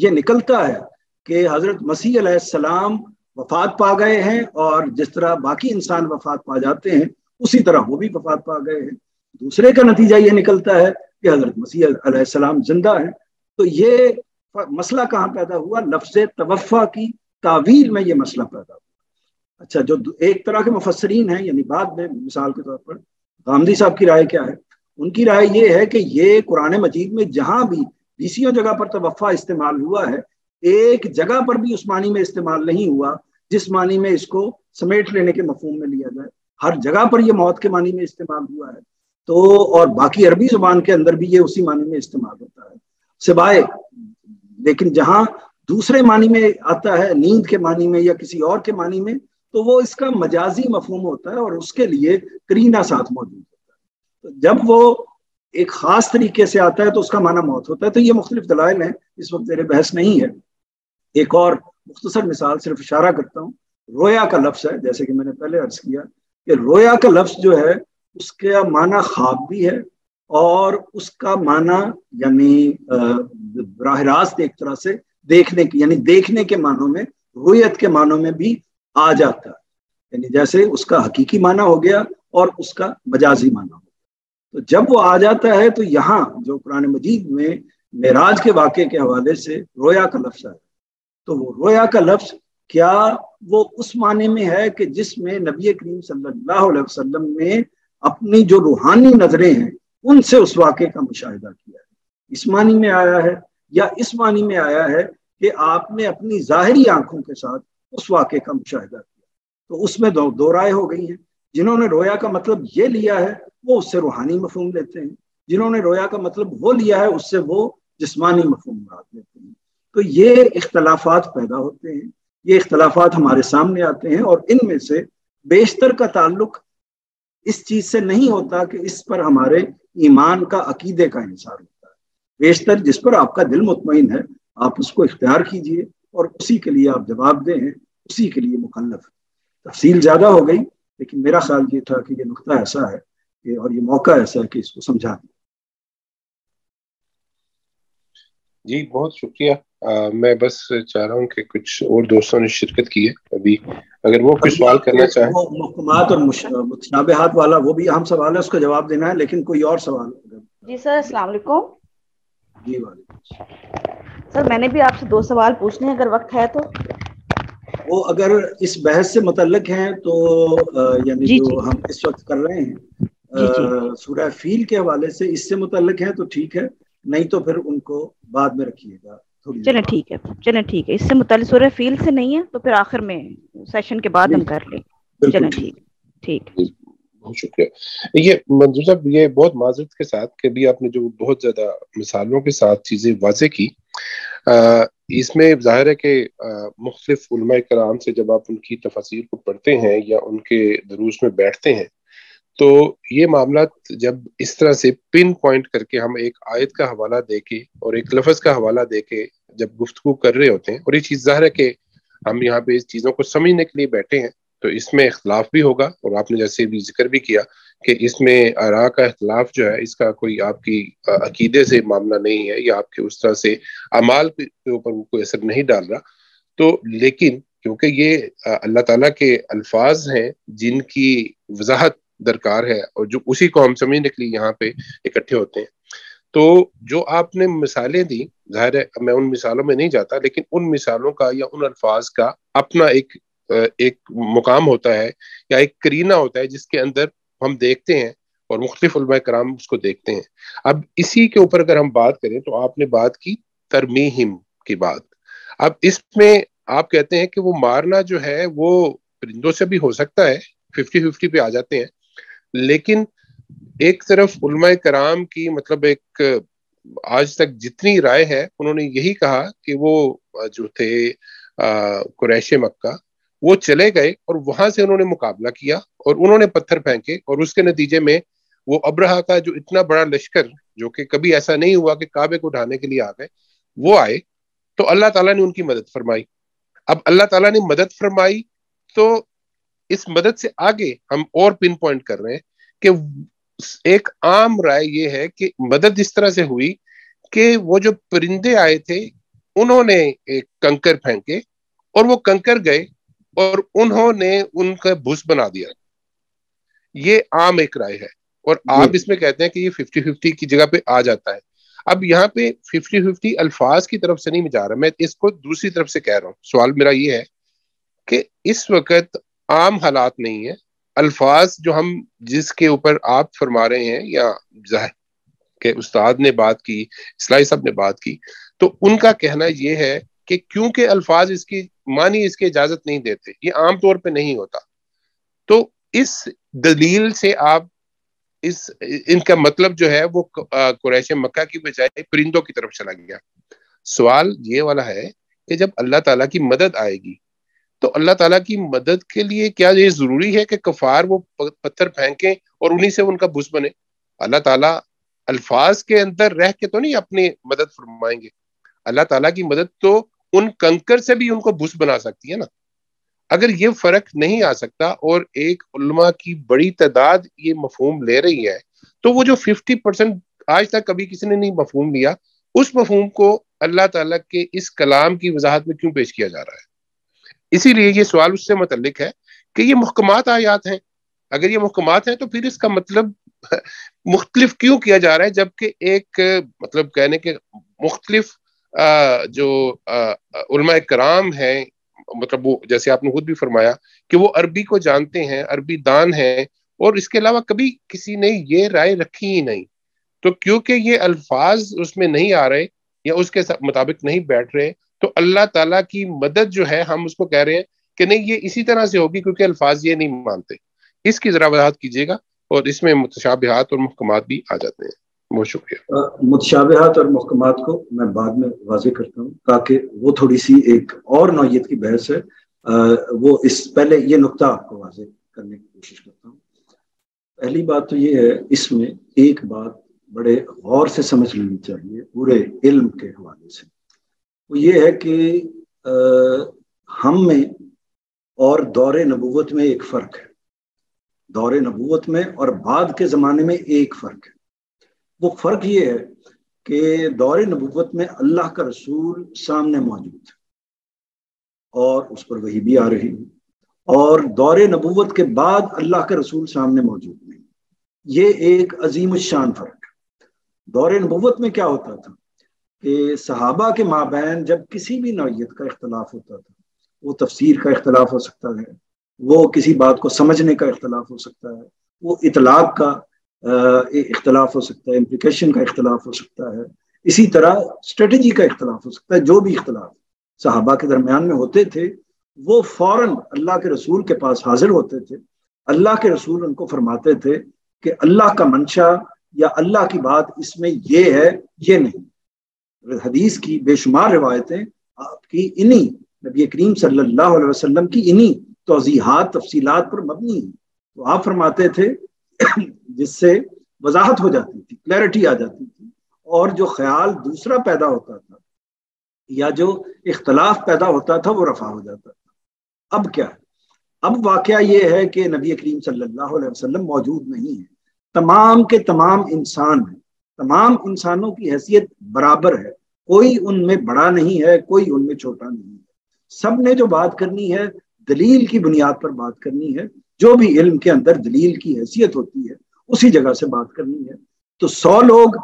Speaker 1: یہ نکلتا ہے کہ حضرت مسیح علیہ السلام وفات پا گئے ہیں، اور جس طرح باقی انسان وفات پا جاتے ہیں اسی طرح وہ بھی وفات پا گئے ہیں۔ دوسرے کا نتیجہ یہ نکلتا ہے کہ حضرت مسیح علیہ السلام زندہ ہیں۔ تو یہ مسئلہ کہاں پیدا ہوا؟ لفظ توفا کی تعویل میں یہ مسئلہ پیدا ہوا۔ اچھا، جو ایک طرح کے مفسرین ہیں، یعنی بعد میں مثال کے طور پر غامدی صاحب کی رائے کیا ہے؟ ان کی رائے یہ ہے کہ یہ قرآن مجید میں جہاں بھی بیسیوں جگہ پر توفا استعمال ہوا ہے، ایک جگہ پر بھی اس معنی میں استعمال نہیں ہوا جس معنی میں اس کو سمیٹ لینے کے مفہوم میں لیا جائے۔ ہر جگہ پر یہ موت کے معنی میں استعمال ہوا ہے، تو اور باقی عربی زبان کے اندر بھی یہ اسی معنی میں استعمال ہوتا ہے، سوائے لیکن جہاں دوسرے معنی میں آتا ہے، نیند کے معنی میں یا کسی اور کے معنی میں، تو وہ اس کا مجازی مفہوم ہوتا ہے اور اس کے لیے قرینہ ساتھ موجود ہوتا ہے۔ تو جب وہ ایک خاص طریقے سے آتا ہے تو اس کا معنی موت ہوتا ہے۔ تو یہ مختلف دلائل ہیں، اس وقت میرے بحث نہیں ہے۔ ایک اور مختصر مثال صرف اشارہ کرتا ہوں، رویا کا لفظ ہے، جیسے کہ میں نے پہلے عرض کیا کہ رویا کا لفظ جو ہے اس کا معنی خواب بھی ہے، اور اس کا معنی یعنی براہ راست ایک طرح سے دیکھنے کی، یعنی دیکھنے کے معنوں میں، رویت کے معنوں میں بھی آ جاتا ہے، یعنی جیسے اس کا حقیقی معنی ہو گیا اور اس کا مجازی معنی ہو گیا۔ تو جب وہ آ جاتا ہے تو یہاں جو قرآن مجید میں معراج کے واقعے کے حوالے سے رویا کا لفظ ہے، تو وہ رویا کا لفظ کیا وہ اس معنی میں ہے کہ جس میں نبی کریم صلی اللہ علیہ وسلم نے اپنی جو روحانی نظریں ہیں ان سے اس واقعے کا مشاہدہ کیا ہے، اس معنی میں آیا ہے، یا اس معنی میں آیا ہے کہ آپ نے اپنی ظاہری آنکھوں کے ساتھ اس واقعے کا مشاہدہ کیا؟ تو اس میں دو رائے ہو گئی ہیں۔ جنہوں نے رویا کا مطلب یہ لیا ہے وہ اس سے روحانی مفہوم لیتے ہیں، جنہوں نے رویا کا مطلب وہ لیا ہے اس سے وہ جسمانی مفہوم مراد لیتے ہیں۔ تو یہ اختلافات پیدا ہوتے ہیں، یہ اختلافات ہمارے سامنے آتے ہیں، اور ان میں سے بیشتر کا تعلق اس چیز سے نہیں ہوتا کہ اس پر ہمارے ایمان کا عقیدے کا انحصار ہوتا ہے۔ بیشتر جس پر آپ کا دل مطمئن ہے آپ اس کو اختیار کیجئے اور اسی کے لیے آپ جواب دیں، اسی کے لیے مکلف۔ تفصیل زیادہ ہو گئی، لیکن میرا خیال یہ تھا کہ یہ نقطہ ایسا ہے کہ اور یہ موقع ایسا ہے کہ اس کو سمجھا دیں۔
Speaker 2: جی بہت شکریہ۔ میں بس چاہ رہا ہوں کہ کچھ اور دوستوں نے شرکت کی ہے ابھی، اگر وہ کچھ سوال کرنا چاہیں۔
Speaker 1: وہ محکمات اور متشابہات والا وہ بھی اہم سوال ہے، اس کا جواب دینا ہے، لیکن کوئی اور سوال؟
Speaker 3: جی سر، السلام علیکم۔
Speaker 1: جی وعلیکم
Speaker 3: سر میں نے بھی آپ سے 2 سوال پوچھنے ہیں، اگر وقت ہے تو۔
Speaker 1: وہ اگر اس بحث سے متعلق ہیں تو یعنی
Speaker 3: جی
Speaker 1: جو ہم اس وقت کر رہے ہیں سورہ فیل کے حوالے سے اس سے متعلق ہیں تو ٹھیک ہے، نہیں تو پھر ان کو بعد میں رکھیے گا۔
Speaker 3: چلیں ٹھیک ہے، اس سے متعلق سورہ فیل سے نہیں ہے تو پھر آخر میں سیشن کے بعد ہم کر لیں۔ چلیں ٹھیک۔
Speaker 2: بہت شکریہ۔ یہ منظور صاحب، یہ بہت معذرت کے ساتھ کہ بھی آپ نے جو بہت زیادہ مثالوں کے ساتھ چیزیں واضح کی، اس میں ظاہر ہے کہ مختلف علماء کرام سے جب آپ ان کی تفاسیر کو پڑھتے ہیں یا ان کے دروس میں بیٹھتے ہیں تو یہ معاملات جب اس طرح سے پن پوائنٹ کر کے ہم ایک آیت کا حوالہ دے کے اور ایک لفظ کا حوالہ دے کے جب گفتگو کر رہے ہوتے ہیں، اور یہ چیز ظاہر ہے کہ ہم یہاں پہ اس چیزوں کو سمجھنے کے لیے بیٹھے ہیں، تو اس میں اختلاف بھی ہوگا، اور آپ نے جیسے بھی ذکر بھی کیا کہ اس میں آراء کا اختلاف جو ہے اس کا کوئی آپ کی عقیدے سے معاملہ نہیں ہے یا آپ کے اس طرح سے اعمال کے اوپر کوئی اثر نہیں ڈال رہا۔ تو لیکن کیونکہ یہ اللہ تعالیٰ کے الفاظ ہیں جن کی وضاحت درکار ہے اور جو اسی کو ہم سمجھنے کے لیے یہاں پہ اکٹھے ہوتے ہیں، تو جو آپ نے مثالیں دی، ظاہر ہے میں ان مثالوں میں نہیں جاتا، لیکن ان مثالوں کا یا ان الفاظ کا اپنا ایک مقام ہوتا ہے یا ایک کرینہ ہوتا ہے جس کے اندر ہم دیکھتے ہیں اور مختلف علماء کرام اس کو دیکھتے ہیں۔ اب اسی کے اوپر اگر ہم بات کریں تو آپ نے بات کی ترمیہم کی بات۔ اب اس میں آپ کہتے ہیں کہ وہ مارنا جو ہے وہ پرندوں سے بھی ہو سکتا ہے، 50-50 پہ آ جاتے ہیں، لیکن ایک طرف علماء کرام کی مطلب ایک آج تک جتنی رائے ہے انہوں نے یہی کہا کہ وہ جو تھے قریش مکہ وہ چلے گئے اور وہاں سے انہوں نے مقابلہ کیا اور انہوں نے پتھر پھینکے اور اس کے نتیجے میں وہ ابرہہ کا جو اتنا بڑا لشکر جو کہ کبھی ایسا نہیں ہوا کہ کعبے کو ڈھانے کے لیے آ گئے وہ آئے تو اللہ تعالیٰ نے ان کی مدد فرمائی. اب اللہ تعالیٰ نے مدد فرمائی تو اس مدد سے آگے ہم اور پن پوائنٹ کر رہے ہیں کہ ایک عام رائے یہ ہے کہ مدد اس طرح سے ہوئی کہ وہ جو پرندے آئے تھے انہوں نے ایک کنکر پھینکے اور وہ کنکر گئے اور انہوں نے ان کا بھس بنا دیا. یہ عام ایک رائے ہے اور آپ اس میں کہتے ہیں کہ یہ 50-50 کی جگہ پہ آ جاتا ہے. اب یہاں پہ 50-50 الفاظ کی طرف سے نہیں جا رہا, میں اس کو دوسری طرف سے کہہ رہا ہوں. سوال میرا یہ ہے کہ اس وقت عام حالات نہیں ہے, الفاظ جو ہم جس کے اوپر آپ فرما رہے ہیں یا ظاہر کہ استاد نے بات کی, اصلاحی صاحب نے بات کی, تو ان کا کہنا یہ ہے کہ کیونکہ الفاظ اس کی معنی اس کی اجازت نہیں دیتے, یہ عام طور پہ نہیں ہوتا, تو اس دلیل سے آپ ان کا مطلب جو ہے وہ قریش مکہ کی بجائے پرندوں کی طرف چلا گیا. سوال یہ والا ہے کہ جب اللہ تعالیٰ کی مدد آئے گی تو اللہ تعالیٰ کی مدد کے لیے کیا یہ ضروری ہے کہ کفار وہ پتھر پھینکیں اور انہی سے ان کا بھس بنے؟ اللہ تعالیٰ الفاظ کے اندر رہ کے تو نہیں اپنی مدد فرمائیں گے. اللہ تعالیٰ کی مدد تو ان کنکر سے بھی ان کو بھس بنا سکتی ہے نا. اگر یہ فرق نہیں آ سکتا اور ایک علماء کی بڑی تعداد یہ مفہوم لے رہی ہے تو وہ جو 50% آج تک کبھی کسی نے نہیں مفہوم لیا, اس مفہوم کو اللہ تعالیٰ کے اس کلام کی وضاحت میں کیوں پیش کیا جا رہا ہے؟ اسی لیے یہ سوال اس سے متعلق ہے کہ یہ محکمات آیات ہیں. اگر یہ محکمات ہیں تو پھر اس کا مطلب مختلف کیوں کیا جا رہا ہے, جبکہ ایک مطلب کہنے کے مختلف جو علماء کرام ہیں, مطلب وہ جیسے آپ نے خود بھی فرمایا کہ وہ عربی کو جانتے ہیں, عربی دان ہیں, اور اس کے علاوہ کبھی کسی نے یہ رائے رکھی ہی نہیں. تو کیونکہ یہ الفاظ اس میں نہیں آ رہے یا اس کے مطابق نہیں بیٹھ رہے, تو اللہ تعالیٰ کی مدد جو ہے ہم اس کو کہہ رہے ہیں کہ نہیں یہ اسی طرح سے ہوگی کیونکہ الفاظ یہ نہیں مانتے. اس کی ذرا وضاحت کیجیے گا, اور اس میں متشابہات اور محکمات بھی آ جاتے ہیں. بہت شکریہ.
Speaker 1: متشابہات اور محکمات کو میں بعد میں واضح کرتا ہوں تاکہ وہ تھوڑی سی ایک اور نوعیت کی بحث ہے, وہ اس پہلے یہ نقطہ آپ کو واضح کرنے کی کوشش کرتا ہوں. پہلی بات تو یہ ہے, اس میں ایک بات بڑے غور سے سمجھ لینی چاہیے پورے علم کے حوالے سے, وہ یہ ہے کہ ہم میں اور دور نبوت میں ایک فرق ہے. دور نبوت میں اور بعد کے زمانے میں ایک فرق ہے. وہ فرق یہ ہے کہ دور نبوت میں اللہ کا رسول سامنے موجود ہے اور اس پر وحی بھی آ رہی ہے, اور دور نبوت کے بعد اللہ کا رسول سامنے موجود نہیں. یہ ایک عظیم الشان فرق ہے. دور نبوت میں کیا ہوتا تھا کہ صحابہ کے مابین جب کسی بھی نوعیت کا اختلاف ہوتا تھا, وہ تفسیر کا اختلاف ہو سکتا ہے, وہ کسی بات کو سمجھنے کا اختلاف ہو سکتا ہے, وہ اطلاق کا اختلاف ہو سکتا ہے, امپلیکیشن کا اختلاف ہو سکتا ہے, اسی طرح اسٹریٹجی کا اختلاف ہو سکتا ہے. جو بھی اختلاف صحابہ کے درمیان میں ہوتے تھے وہ فوراً اللہ کے رسول کے پاس حاضر ہوتے تھے. اللہ کے رسول ان کو فرماتے تھے کہ اللہ کا منشا یا اللہ کی بات اس میں یہ ہے, یہ نہیں. حدیث کی بے شمار روایتیں آپ کی انہی نبی کریم صلی اللہ علیہ وسلم کی انہی توضیحات تفصیلات پر مبنی ہیں. تو آپ فرماتے تھے جس سے وضاحت ہو جاتی تھی, کلیئرٹی آ جاتی تھی, اور جو خیال دوسرا پیدا ہوتا تھا یا جو اختلاف پیدا ہوتا تھا وہ رفع ہو جاتا تھا. اب کیا ہے؟ اب واقعہ یہ ہے کہ نبی کریم صلی اللہ علیہ وسلم موجود نہیں ہے. تمام کے تمام انسان ہیں, تمام انسانوں کی حیثیت برابر ہے, کوئی ان میں بڑا نہیں ہے, کوئی ان میں چھوٹا نہیں ہے. سب نے جو بات کرنی ہے دلیل کی بنیاد پر بات کرنی ہے. جو بھی علم کے اندر دلیل کی حیثیت ہوتی ہے اسی جگہ سے بات کرنی ہے. تو 100 لوگ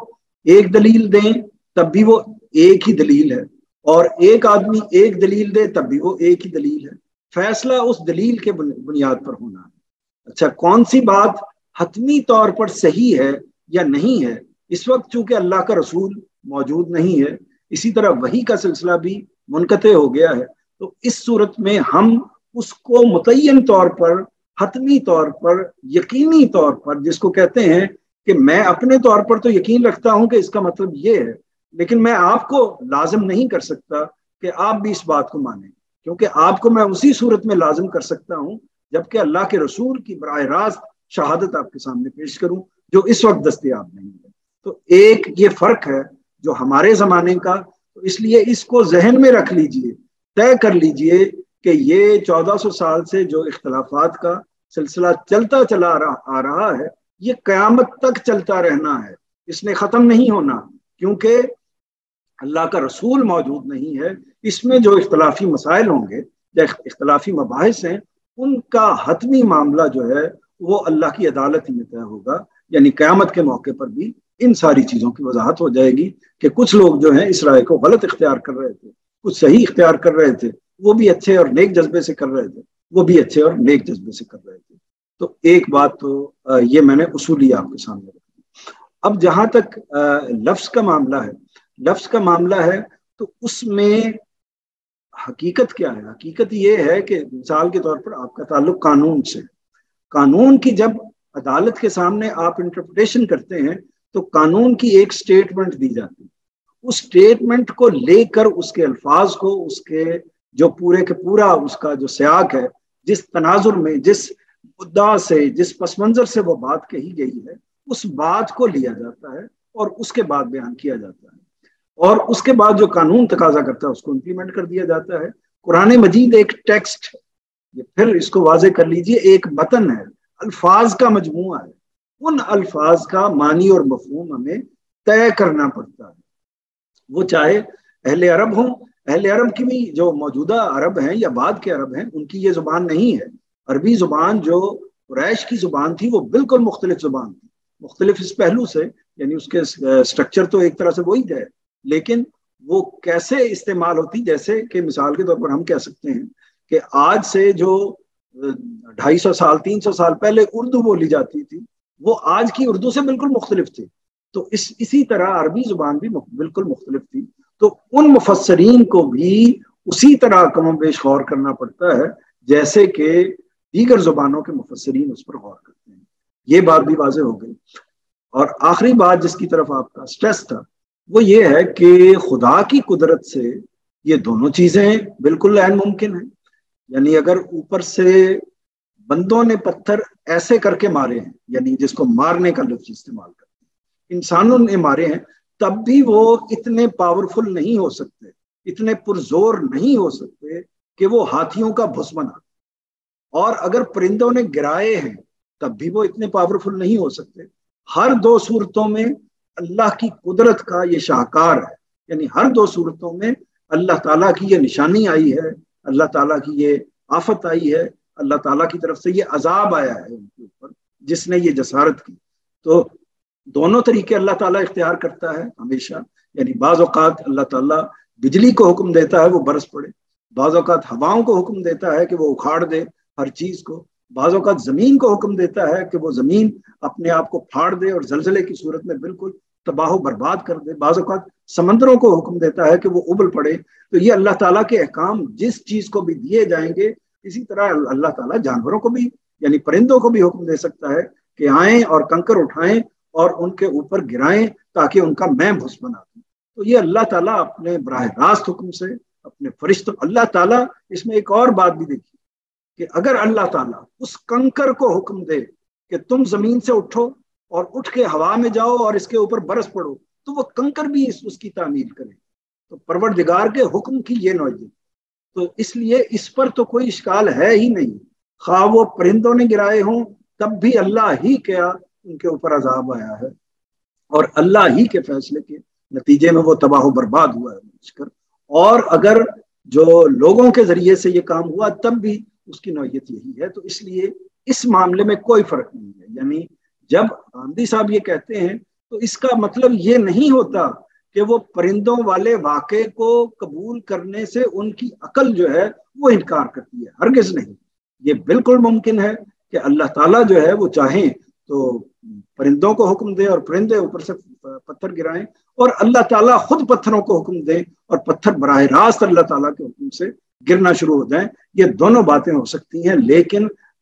Speaker 1: ایک دلیل دیں تب بھی وہ ایک ہی دلیل ہے, اور ایک آدمی ایک دلیل دے تب بھی وہ ایک ہی دلیل ہے. فیصلہ اس دلیل کے بنیاد پر ہونا ہے. اچھا, کون سی بات حتمی طور پر صحیح ہے یا نہیں ہے, اس وقت چونکہ اللہ کا رسول موجود نہیں ہے, اسی طرح وحی کا سلسلہ بھی منقطع ہو گیا ہے, تو اس صورت میں ہم اس کو متعین طور پر حتمی طور پر، یقینی طور پر، جس کو کہتے ہیں کہ میں اپنے طور پر تو یقین رکھتا ہوں کہ اس کا مطلب یہ ہے، لیکن میں آپ کو لازم نہیں کر سکتا کہ آپ بھی اس بات کو مانیں، کیونکہ آپ کو میں اسی صورت میں لازم کر سکتا ہوں جبکہ اللہ کے رسول کی براہ راست شہادت آپ کے سامنے پیش کروں، جو اس وقت دستیاب نہیں ہے۔ تو ایک یہ فرق ہے جو ہمارے زمانے کا، تو اس لیے اس کو ذہن میں رکھ لیجئے، طے کر لیجئے کہ یہ 1400 سال سے جو اختلافات کا سلسلہ چلتا چلا آ رہا ہے، یہ قیامت تک چلتا رہنا ہے، اس نے ختم نہیں ہونا، کیونکہ اللہ کا رسول موجود نہیں ہے۔ اس میں جو اختلافی مسائل ہوں گے یا اختلافی مباحث ہیں، ان کا حتمی معاملہ جو ہے وہ اللہ کی عدالت ہی میں طے ہوگا، یعنی قیامت کے موقع پر بھی ان ساری چیزوں کی وضاحت ہو جائے گی کہ کچھ لوگ جو ہیں اس رائے کو غلط اختیار کر رہے تھے، کچھ صحیح اختیار کر رہے تھے، وہ بھی اچھے اور نیک جذبے سے کر رہے تھے، وہ بھی اچھے اور نیک جذبے سے کر رہے تھے۔ تو ایک بات تو یہ میں نے اصولی آپ کے سامنے رکھی۔ اب جہاں تک لفظ کا معاملہ ہے تو اس میں حقیقت کیا ہے؟ حقیقت یہ ہے کہ مثال کے طور پر آپ کا تعلق قانون سے، قانون کی جب عدالت کے سامنے آپ انٹرپریٹیشن کرتے ہیں تو قانون کی ایک سٹیٹمنٹ دی جاتی ہے، اس سٹیٹمنٹ کو لے کر اس کے الفاظ کو، اس کے جو پورے کے پورا اس کا جو سیاق ہے، جس تناظر میں، جس مدعا سے، جس پس منظر سے وہ بات کہی گئی ہے، اس بات کو لیا جاتا ہے اور اس کے بعد بیان کیا جاتا ہے، اور اس کے بعد جو قانون تقاضا کرتا ہے اس کو امپلیمنٹ کر دیا جاتا ہے۔ قرآن مجید ایک ٹیکسٹ ہے، یہ پھر اس کو واضح کر لیجئے، ایک متن ہے، الفاظ کا مجموعہ ہے، ان الفاظ کا معنی اور مفہوم ہمیں طے کرنا پڑتا ہے، وہ چاہے اہل عرب ہوں، اہل عرب کی بھی جو موجودہ عرب ہیں یا بعد کے عرب ہیں، ان کی یہ زبان نہیں ہے۔ عربی زبان جو قریش کی زبان تھی وہ بالکل مختلف زبان تھی، مختلف اس پہلو سے، یعنی اس کے سٹرکچر تو ایک طرح سے وہی ہے، لیکن وہ کیسے استعمال ہوتی، جیسے کہ مثال کے طور پر ہم کہہ سکتے ہیں کہ آج سے جو 250 سال 300 سال پہلے اردو بولی جاتی تھی وہ آج کی اردو سے بالکل مختلف تھی، تو اسی طرح عربی زبان بھی بالکل مختلف تھی۔ تو ان مفسرین کو بھی اسی طرح کم و بیش غور کرنا پڑتا ہے جیسے کہ دیگر زبانوں کے مفسرین اس پر غور کرتے ہیں، یہ بات بھی واضح ہو گئی۔ اور آخری بات جس کی طرف آپ کا سٹریس تھا وہ یہ ہے کہ خدا کی قدرت سے یہ دونوں چیزیں بالکل عین ممکن ہیں، یعنی اگر اوپر سے بندوں نے پتھر ایسے کر کے مارے ہیں، یعنی جس کو مارنے کا لفظ استعمال کرتے ہیں، انسانوں نے مارے ہیں، تب بھی وہ اتنے پاورفل نہیں ہو سکتے، اتنے پرزور نہیں ہو سکتے کہ وہ ہاتھیوں کا بھس بنا، اور اگر پرندوں نے گرائے ہیں تب بھی وہ اتنے پاورفل نہیں ہو سکتے۔ ہر دو صورتوں میں اللہ کی قدرت کا یہ شاہکار ہے، یعنی ہر دو صورتوں میں اللہ تعالیٰ کی یہ نشانی آئی ہے، اللہ تعالیٰ کی یہ آفت آئی ہے، اللہ تعالیٰ کی طرف سے یہ عذاب آیا ہے ان کے اوپر جس نے یہ جسارت کی۔ تو دونوں طریقے اللہ تعالیٰ اختیار کرتا ہے ہمیشہ، یعنی بعض اوقات اللہ تعالیٰ بجلی کو حکم دیتا ہے وہ برس پڑے، بعض اوقات ہواؤں کو حکم دیتا ہے کہ وہ اکھاڑ دے ہر چیز کو، بعض اوقات زمین کو حکم دیتا ہے کہ وہ زمین اپنے آپ کو پھاڑ دے اور زلزلے کی صورت میں بالکل تباہ و برباد کر دے، بعض اوقات سمندروں کو حکم دیتا ہے کہ وہ ابل پڑے۔ تو یہ اللہ تعالیٰ کے احکام جس چیز کو بھی دیے جائیں گے، اسی طرح اللہ تعالیٰ جانوروں کو بھی، یعنی پرندوں کو بھی حکم دے سکتا ہے کہ آئیں اور کنکر اٹھائیں اور ان کے اوپر گرائیں تاکہ ان کا میں بھس بنا دوں۔ تو یہ اللہ تعالیٰ اپنے براہ راست حکم سے اپنے فرشتوں، اللہ تعالیٰ اس میں ایک اور بات بھی دیکھی کہ اگر اللہ تعالیٰ اس کنکر کو حکم دے کہ تم زمین سے اٹھو اور اٹھ کے ہوا میں جاؤ اور اس کے اوپر برس پڑو، تو وہ کنکر بھی اس کی تعمیل کرے۔ تو پروردگار کے حکم کی یہ نوعیت، تو اس لیے اس پر تو کوئی اشکال ہے ہی نہیں، خواہ وہ پرندوں نے گرائے ہوں تب بھی اللہ ہی کیا ان کے اوپر عذاب آیا ہے، اور اللہ ہی کے فیصلے کے نتیجے میں وہ تباہ و برباد ہوا ہے۔ اور اگر جو لوگوں کے ذریعے سے یہ کام ہوا تب بھی اس کی نوعیت یہی ہے۔ تو اس لیے اس معاملے میں کوئی فرق نہیں ہے، یعنی جب آمدی صاحب یہ کہتے ہیں تو اس کا مطلب یہ نہیں ہوتا کہ وہ پرندوں والے واقعے کو قبول کرنے سے ان کی عقل جو ہے وہ انکار کرتی ہے، ہرگز نہیں۔ یہ بالکل ممکن ہے کہ اللہ تعالیٰ جو ہے وہ چاہیں تو پرندوں کو حکم دے اور پرندے اوپر سے پتھر گرائیں، اور اللہ تعالیٰ خود پتھروں کو حکم دیں اور پتھر براہ راست اللہ تعالیٰ کے حکم سے گرنا شروع ہو جائیں۔ یہ دونوں باتیں ہو سکتی ہیں، لیکن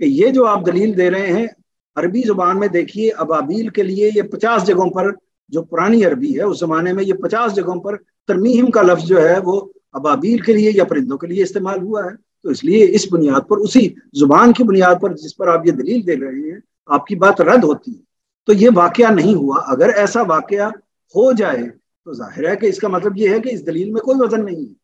Speaker 1: کہ یہ جو آپ دلیل دے رہے ہیں عربی زبان میں دیکھیے ابابیل کے لیے یہ 50 جگہوں پر، جو پرانی عربی ہے اس زمانے میں، یہ 50 جگہوں پر ترمیم کا لفظ جو ہے وہ ابابیل کے لیے یا پرندوں کے لیے استعمال ہوا ہے. تو اس لیے اس بنیاد پر، اسی زبان کی بنیاد پر جس پر آپ یہ دلیل دے رہے ہیں، آپ کی بات رد ہوتی ہے. تو یہ واقعہ نہیں ہوا. اگر ایسا واقعہ ہو جائے تو ظاہر ہے کہ اس کا مطلب یہ ہے کہ اس دلیل میں کوئی وزن نہیں ہے.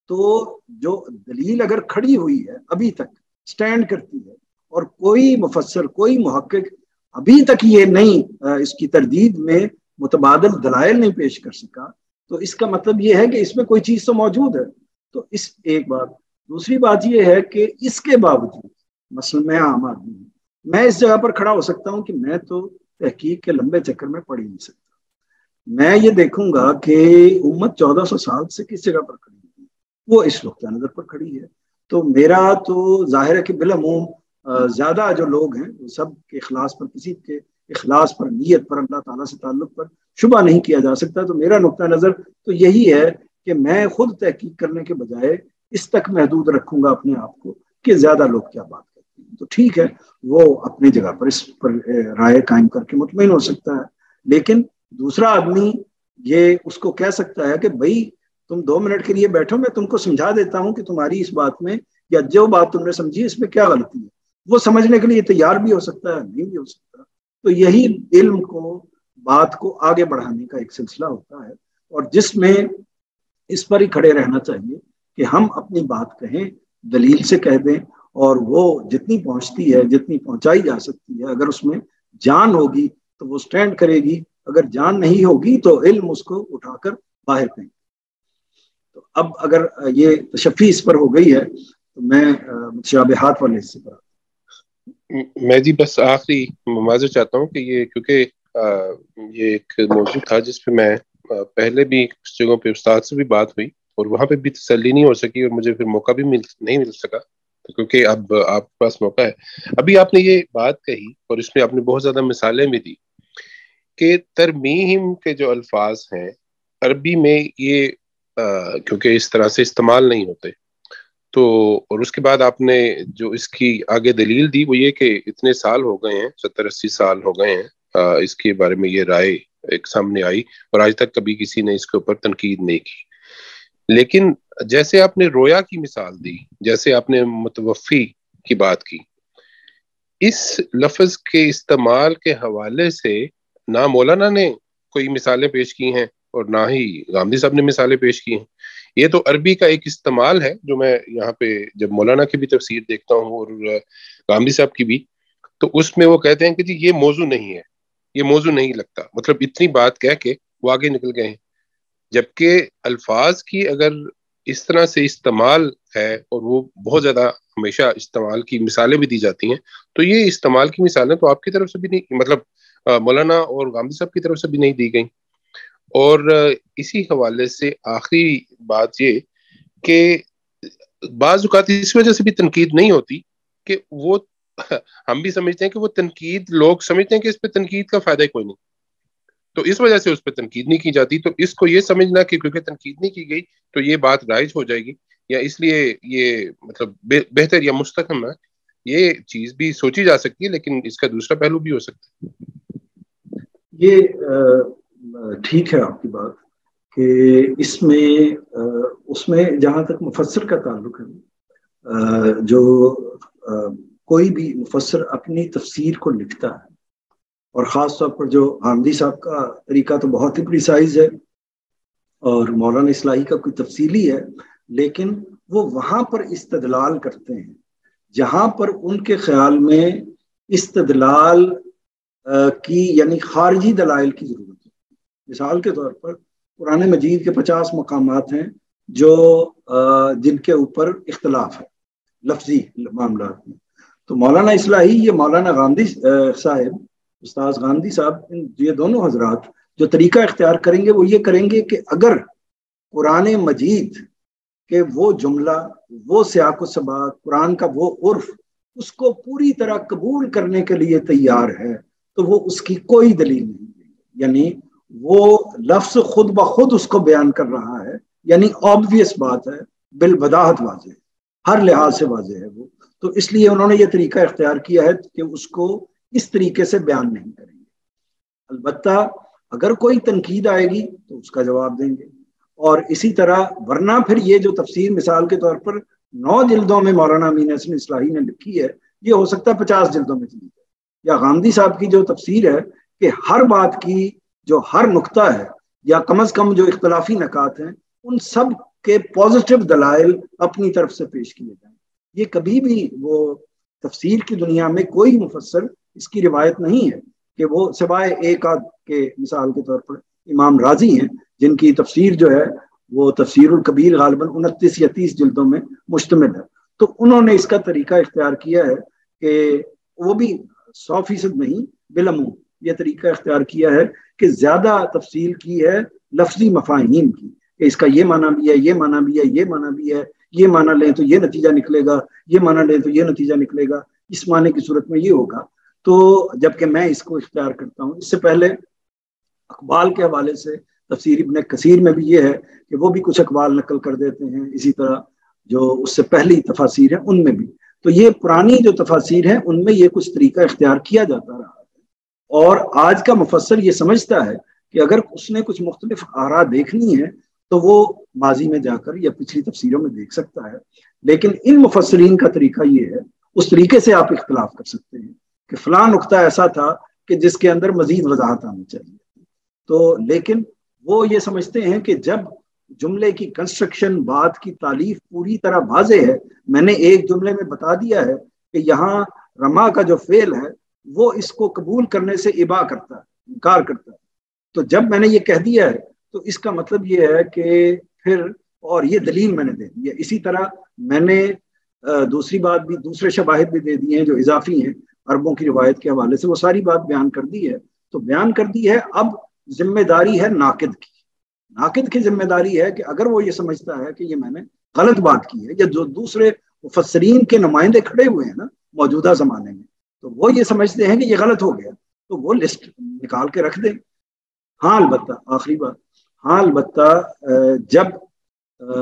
Speaker 1: تو جو دلیل اگر کھڑی ہوئی ہے ابھی تک سٹینڈ کرتی ہے، اور کوئی مفسر، کوئی محقق ابھی تک یہ نہیں اس کی تردید میں متبادل دلائل نہیں پیش کر سکا، تو اس کا مطلب یہ ہے کہ اس میں کوئی چیز تو موجود ہے. تو اس ایک بات. دوسری بات یہ ہے کہ اس کے باوجود مثلا میں عام آدمی ہوں، میں اس جگہ پر کھڑا ہو سکتا ہوں کہ میں تو تحقیق کے لمبے چکر میں پڑھ ہی نہیں سکتا. میں یہ دیکھوں گا کہ امت 1400 سال سے کس جگہ پر کھڑی ہے، وہ اس نقطہ نظر پر کھڑی ہے. تو میرا تو ظاہر ہے کہ بالعموم زیادہ جو لوگ ہیں وہ سب کے اخلاص پر، کسی کے اخلاص پر، نیت پر، اللہ تعالیٰ سے تعلق پر شبہ نہیں کیا جا سکتا. تو میرا نقطہ نظر تو یہی ہے کہ میں خود تحقیق کرنے کے بجائے اس تک محدود رکھوں گا اپنے آپ کو کہ زیادہ لوگ کیا بات کرتے ہیں. تو ٹھیک ہے، وہ اپنی جگہ پر اس پر رائے قائم کر کے مطمئن ہو سکتا ہے. لیکن دوسرا آدمی یہ اس کو کہہ سکتا ہے کہ بھائی تم 2 منٹ کے لیے بیٹھو، میں تم کو سمجھا دیتا ہوں کہ تمہاری اس بات میں یا جو بات تم نے سمجھی اس میں کیا غلطی ہے. وہ سمجھنے کے لیے تیار بھی ہو سکتا ہے، نہیں بھی ہو سکتا. تو یہی علم کو، بات کو آگے بڑھانے کا ایک سلسلہ ہوتا ہے، اور جس میں اس پر ہی کھڑے رہنا چاہیے کہ ہم اپنی بات کہیں، دلیل سے کہہ دیں، اور وہ جتنی پہنچتی ہے، جتنی پہنچائی جا سکتی ہے، اگر اس میں جان ہوگی تو وہ سٹینڈ کرے گی، اگر جان نہیں ہوگی تو علم اس کو اٹھا کر باہر پھینک. تو اب اگر یہ تشفی اس پر ہو گئی ہے تو میں متشابہات والے حصے پر.
Speaker 2: میں جی بس آخری معذرت چاہتا ہوں کہ یہ کیونکہ یہ ایک موضوع تھا جس پہ میں پہلے بھی اس جگہوں پہ استاد سے بھی بات ہوئی اور وہاں پہ بھی تسلی نہیں ہو سکی، اور مجھے پھر موقع بھی نہیں مل سکا، کیونکہ اب آپ کے پاس موقع ہے. ابھی آپ نے یہ بات کہی اور اس میں آپ نے بہت زیادہ مثالیں بھی دی کہ ترمیم کے جو الفاظ ہیں عربی میں یہ کیونکہ اس طرح سے استعمال نہیں ہوتے، تو اور اس کے بعد آپ نے جو اس کی آگے دلیل دی وہ یہ کہ اتنے سال ہو گئے ہیں، 70-80 سال ہو گئے ہیں اس کے بارے میں یہ رائے ایک سامنے آئی، اور آج تک کبھی کسی نے اس کے اوپر تنقید نہیں کی. لیکن جیسے آپ نے رویا کی مثال دی، جیسے آپ نے متوفی کی بات کی، اس لفظ کے استعمال کے حوالے سے نہ مولانا نے کوئی مثالیں پیش کی ہیں اور نہ ہی غامدی صاحب نے مثالیں پیش کی ہیں. یہ تو عربی کا ایک استعمال ہے جو میں یہاں پہ جب مولانا کی بھی تفسیر دیکھتا ہوں اور غامدی صاحب کی بھی، تو اس میں وہ کہتے ہیں کہ جی یہ موضوع نہیں ہے، یہ موضوع نہیں لگتا، مطلب اتنی بات کہہ کے وہ آگے نکل گئے ہیں. جبکہ الفاظ کی اگر اس طرح سے استعمال ہے اور وہ بہت زیادہ ہمیشہ استعمال کی مثالیں بھی دی جاتی ہیں، تو یہ استعمال کی مثالیں تو آپ کی طرف سے بھی نہیں، مطلب مولانا اور غامدی صاحب کی طرف سے بھی نہیں دی گئیں. اور اسی حوالے سے آخری بات یہ کہ بعض اوقات اس وجہ سے بھی تنقید نہیں ہوتی کہ وہ ہم بھی سمجھتے ہیں کہ وہ تنقید، لوگ سمجھتے ہیں کہ اس پہ تنقید کا فائدہ کوئی نہیں، تو اس وجہ سے اس پہ تنقید نہیں کی جاتی. تو اس کو یہ سمجھنا کہ کیونکہ تنقید نہیں کی گئی تو یہ بات رائج ہو جائے گی، یا اس لیے یہ مطلب بہتر یا مستحکم ہے، یہ چیز بھی سوچی جا سکتی ہے، لیکن اس کا دوسرا پہلو بھی ہو سکتا ہے.
Speaker 1: یہ ٹھیک ہے آپ کی بات کہ اس میں جہاں تک مفسر کا تعلق ہے، جو کوئی بھی مفسر اپنی تفسیر کو لکھتا ہے، اور خاص طور پر جو غامدی صاحب کا طریقہ تو بہت ہی پریسائز ہے اور مولانا اصلاحی کا کوئی تفصیلی ہے، لیکن وہ وہاں پر استدلال کرتے ہیں جہاں پر ان کے خیال میں استدلال کی یعنی خارجی دلائل کی ضرورت ہے. مثال کے طور پر قرآن مجید کے 50 مقامات ہیں جن کے اوپر اختلاف ہے لفظی معاملات میں. تو مولانا اصلاحی، یہ مولانا غامدی صاحب، استاذ غامدی صاحب، یہ دونوں حضرات جو طریقہ اختیار کریں گے وہ یہ کریں گے کہ اگر قرآن مجید کہ وہ جملہ، وہ سیاق و سباق، قرآن کا وہ عرف اس کو پوری طرح قبول کرنے کے لیے تیار ہے تو وہ اس کی کوئی دلیل نہیں ہے، یعنی وہ لفظ خود بخود اس کو بیان کر رہا ہے، یعنی آبویس بات ہے، بالبداہت واضح ہے، ہر لحاظ سے واضح ہے وہ. تو اس لیے انہوں نے یہ طریقہ اختیار کیا ہے کہ اس کو اس طریقے سے بیان نہیں کریں گے. البتہ اگر کوئی تنقید آئے گی تو اس کا جواب دیں گے. اور اسی طرح ورنہ پھر یہ جو تفسیر مثال کے طور پر 9 جلدوں میں مولانا امین حسن اصلاحی نے لکھی ہے، یہ ہو سکتا ہے 50 جلدوں میں چلی جائے. یا غامدی صاحب کی جو تفسیر ہے کہ ہر بات کی جو ہر نقطہ ہے یا کم از کم جو اختلافی نکات ہیں ان سب کے پازیٹیو دلائل اپنی طرف سے پیش کیے جائیں. یہ کبھی بھی وہ تفسیر کی دنیا میں کوئی مفسر اس کی روایت نہیں ہے کہ وہ سوائے ایک آدھ کے، مثال کے طور پر امام رازی ہیں جن کی تفسیر جو ہے وہ تفسیر الکبیر غالباً 29 یا 30 جلدوں میں مشتمل ہے. تو انہوں نے اس کا طریقہ اختیار کیا ہے کہ وہ بھی 100% نہیں، بالعموم یہ طریقہ اختیار کیا ہے کہ زیادہ تفصیل کی ہے لفظی مفاہیم کی، کہ اس کا یہ معنی بھی ہے، یہ معنی بھی ہے، یہ معنی بھی ہے، یہ معنی لیں تو یہ نتیجہ نکلے گا، یہ معنی لیں تو یہ نتیجہ نکلے گا، اس معنی کی صورت میں یہ ہوگا. تو جبکہ میں اس کو اختیار کرتا ہوں. اس سے پہلے اقوال کے حوالے سے تفسیر ابن کثیر میں بھی یہ ہے کہ وہ بھی کچھ اقوال نقل کر دیتے ہیں، اسی طرح جو اس سے پہلی تفاسیر ہیں ان میں بھی. تو یہ پرانی جو تفاسیر ہیں ان میں یہ کچھ طریقہ اختیار کیا جاتا رہا ہے. اور آج کا مفسر یہ سمجھتا ہے کہ اگر اس نے کچھ مختلف آراء دیکھنی ہے تو وہ ماضی میں جا کر یا پچھلی تفسیروں میں دیکھ سکتا ہے. لیکن ان مفسرین کا طریقہ یہ ہے، اس طریقے سے آپ اختلاف کر سکتے ہیں کہ فلاں نقطہ ایسا تھا کہ جس کے اندر مزید وضاحت آنی چاہیے. تو لیکن وہ یہ سمجھتے ہیں کہ جب جملے کی کنسٹرکشن، بات کی تالیف پوری طرح واضح ہے، میں نے ایک جملے میں بتا دیا ہے کہ یہاں رما کا جو فعل ہے وہ اس کو قبول کرنے سے ابا کرتا ہے، انکار کرتا ہے. تو جب میں نے یہ کہہ دیا ہے تو اس کا مطلب یہ ہے کہ پھر، اور یہ دلیل میں نے دے دی ہے. اسی طرح میں نے دوسری بات بھی، دوسرے شواہد بھی دے دیے ہیں جو اضافی ہیں عربوں کی روایت کے حوالے سے، وہ ساری بات بیان کر دی ہے. تو بیان کر دی ہے، اب ذمہ داری ہے ناقد کی. ناقد کی ذمہ داری ہے کہ اگر وہ یہ سمجھتا ہے کہ یہ میں نے غلط بات کی ہے، یا جو دوسرے مفسرین کے نمائندے کھڑے ہوئے ہیں نا موجودہ زمانے میں، تو وہ یہ سمجھتے ہیں کہ یہ غلط ہو گیا، تو وہ لسٹ نکال کے رکھ دیں. ہاں البتہ آخری بات، ہاں البتہ جب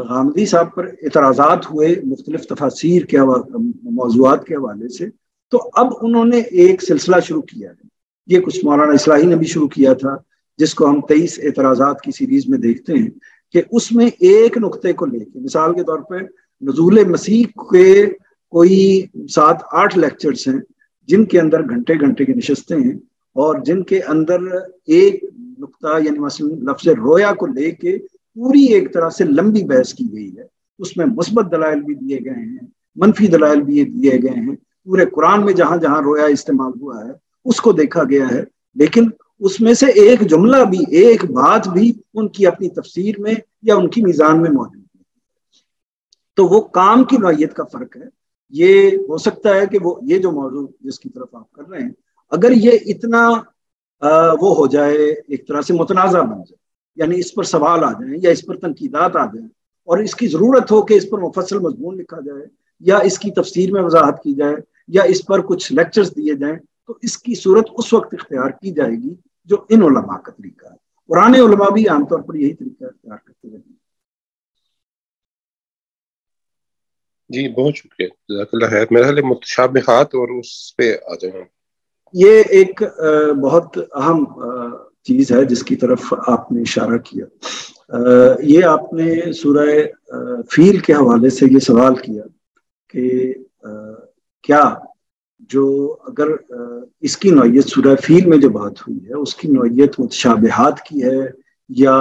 Speaker 1: غامدی صاحب پر اعتراضات ہوئے مختلف تفاسیر کے موضوعات کے حوالے سے، تو اب انہوں نے ایک سلسلہ شروع کیا ہے. یہ کچھ مولانا اصلاحی نے بھی شروع کیا تھا، جس کو ہم 23 اعتراضات کی سیریز میں دیکھتے ہیں، کہ اس میں ایک نقطے کو لے کے، مثال کے طور پہ نزول مسیح کے کوئی 7-8 لیکچرز ہیں جن کے اندر گھنٹے گھنٹے کی نشستیں ہیں، اور جن کے اندر ایک نقطہ یعنی مثلا لفظ رویا کو لے کے پوری ایک طرح سے لمبی بحث کی گئی ہے. اس میں مثبت دلائل بھی دیے گئے ہیں، منفی دلائل بھی دیے گئے ہیں. پورے قرآن میں جہاں جہاں رویا استعمال ہوا ہے اس کو دیکھا گیا ہے، لیکن اس میں سے ایک جملہ بھی، ایک بات بھی ان کی اپنی تفسیر میں یا ان کی میزان میں موجود ہے. تو وہ کام کی نوعیت کا فرق ہے. یہ ہو سکتا ہے کہ وہ یہ جو موضوع جس کی طرف آپ کر رہے ہیں، اگر یہ اتنا وہ ہو جائے، ایک طرح سے متنازع بن جائے، یعنی اس پر سوال آ جائیں یا اس پر تنقیدات آ جائیں، اور اس کی ضرورت ہو کہ اس پر مفصل مضمون لکھا جائے یا اس کی تفسیر میں وضاحت کی جائے یا اس پر کچھ لیکچرز دیے جائیں، تو اس کی صورت اس وقت اختیار کی جائے گی جو ان علماء کا طریقہ ہے. پرانے علماء بھی عام طور پر یہی طریقہ اختیار کرتے رہے ہیں.
Speaker 2: جی بہت شکریہ، جزاک اللہ خیر. میرا خیال متشابہات اور اس پہ آ جائیں.
Speaker 1: یہ ایک بہت اہم چیز ہے جس کی طرف آپ نے اشارہ کیا. یہ آپ نے سورہ فیل کے حوالے سے یہ سوال کیا کہ کیا جو اگر اس کی نوعیت سورہ فیل میں جو بات ہوئی ہے اس کی نوعیت متشابہات کی ہے یا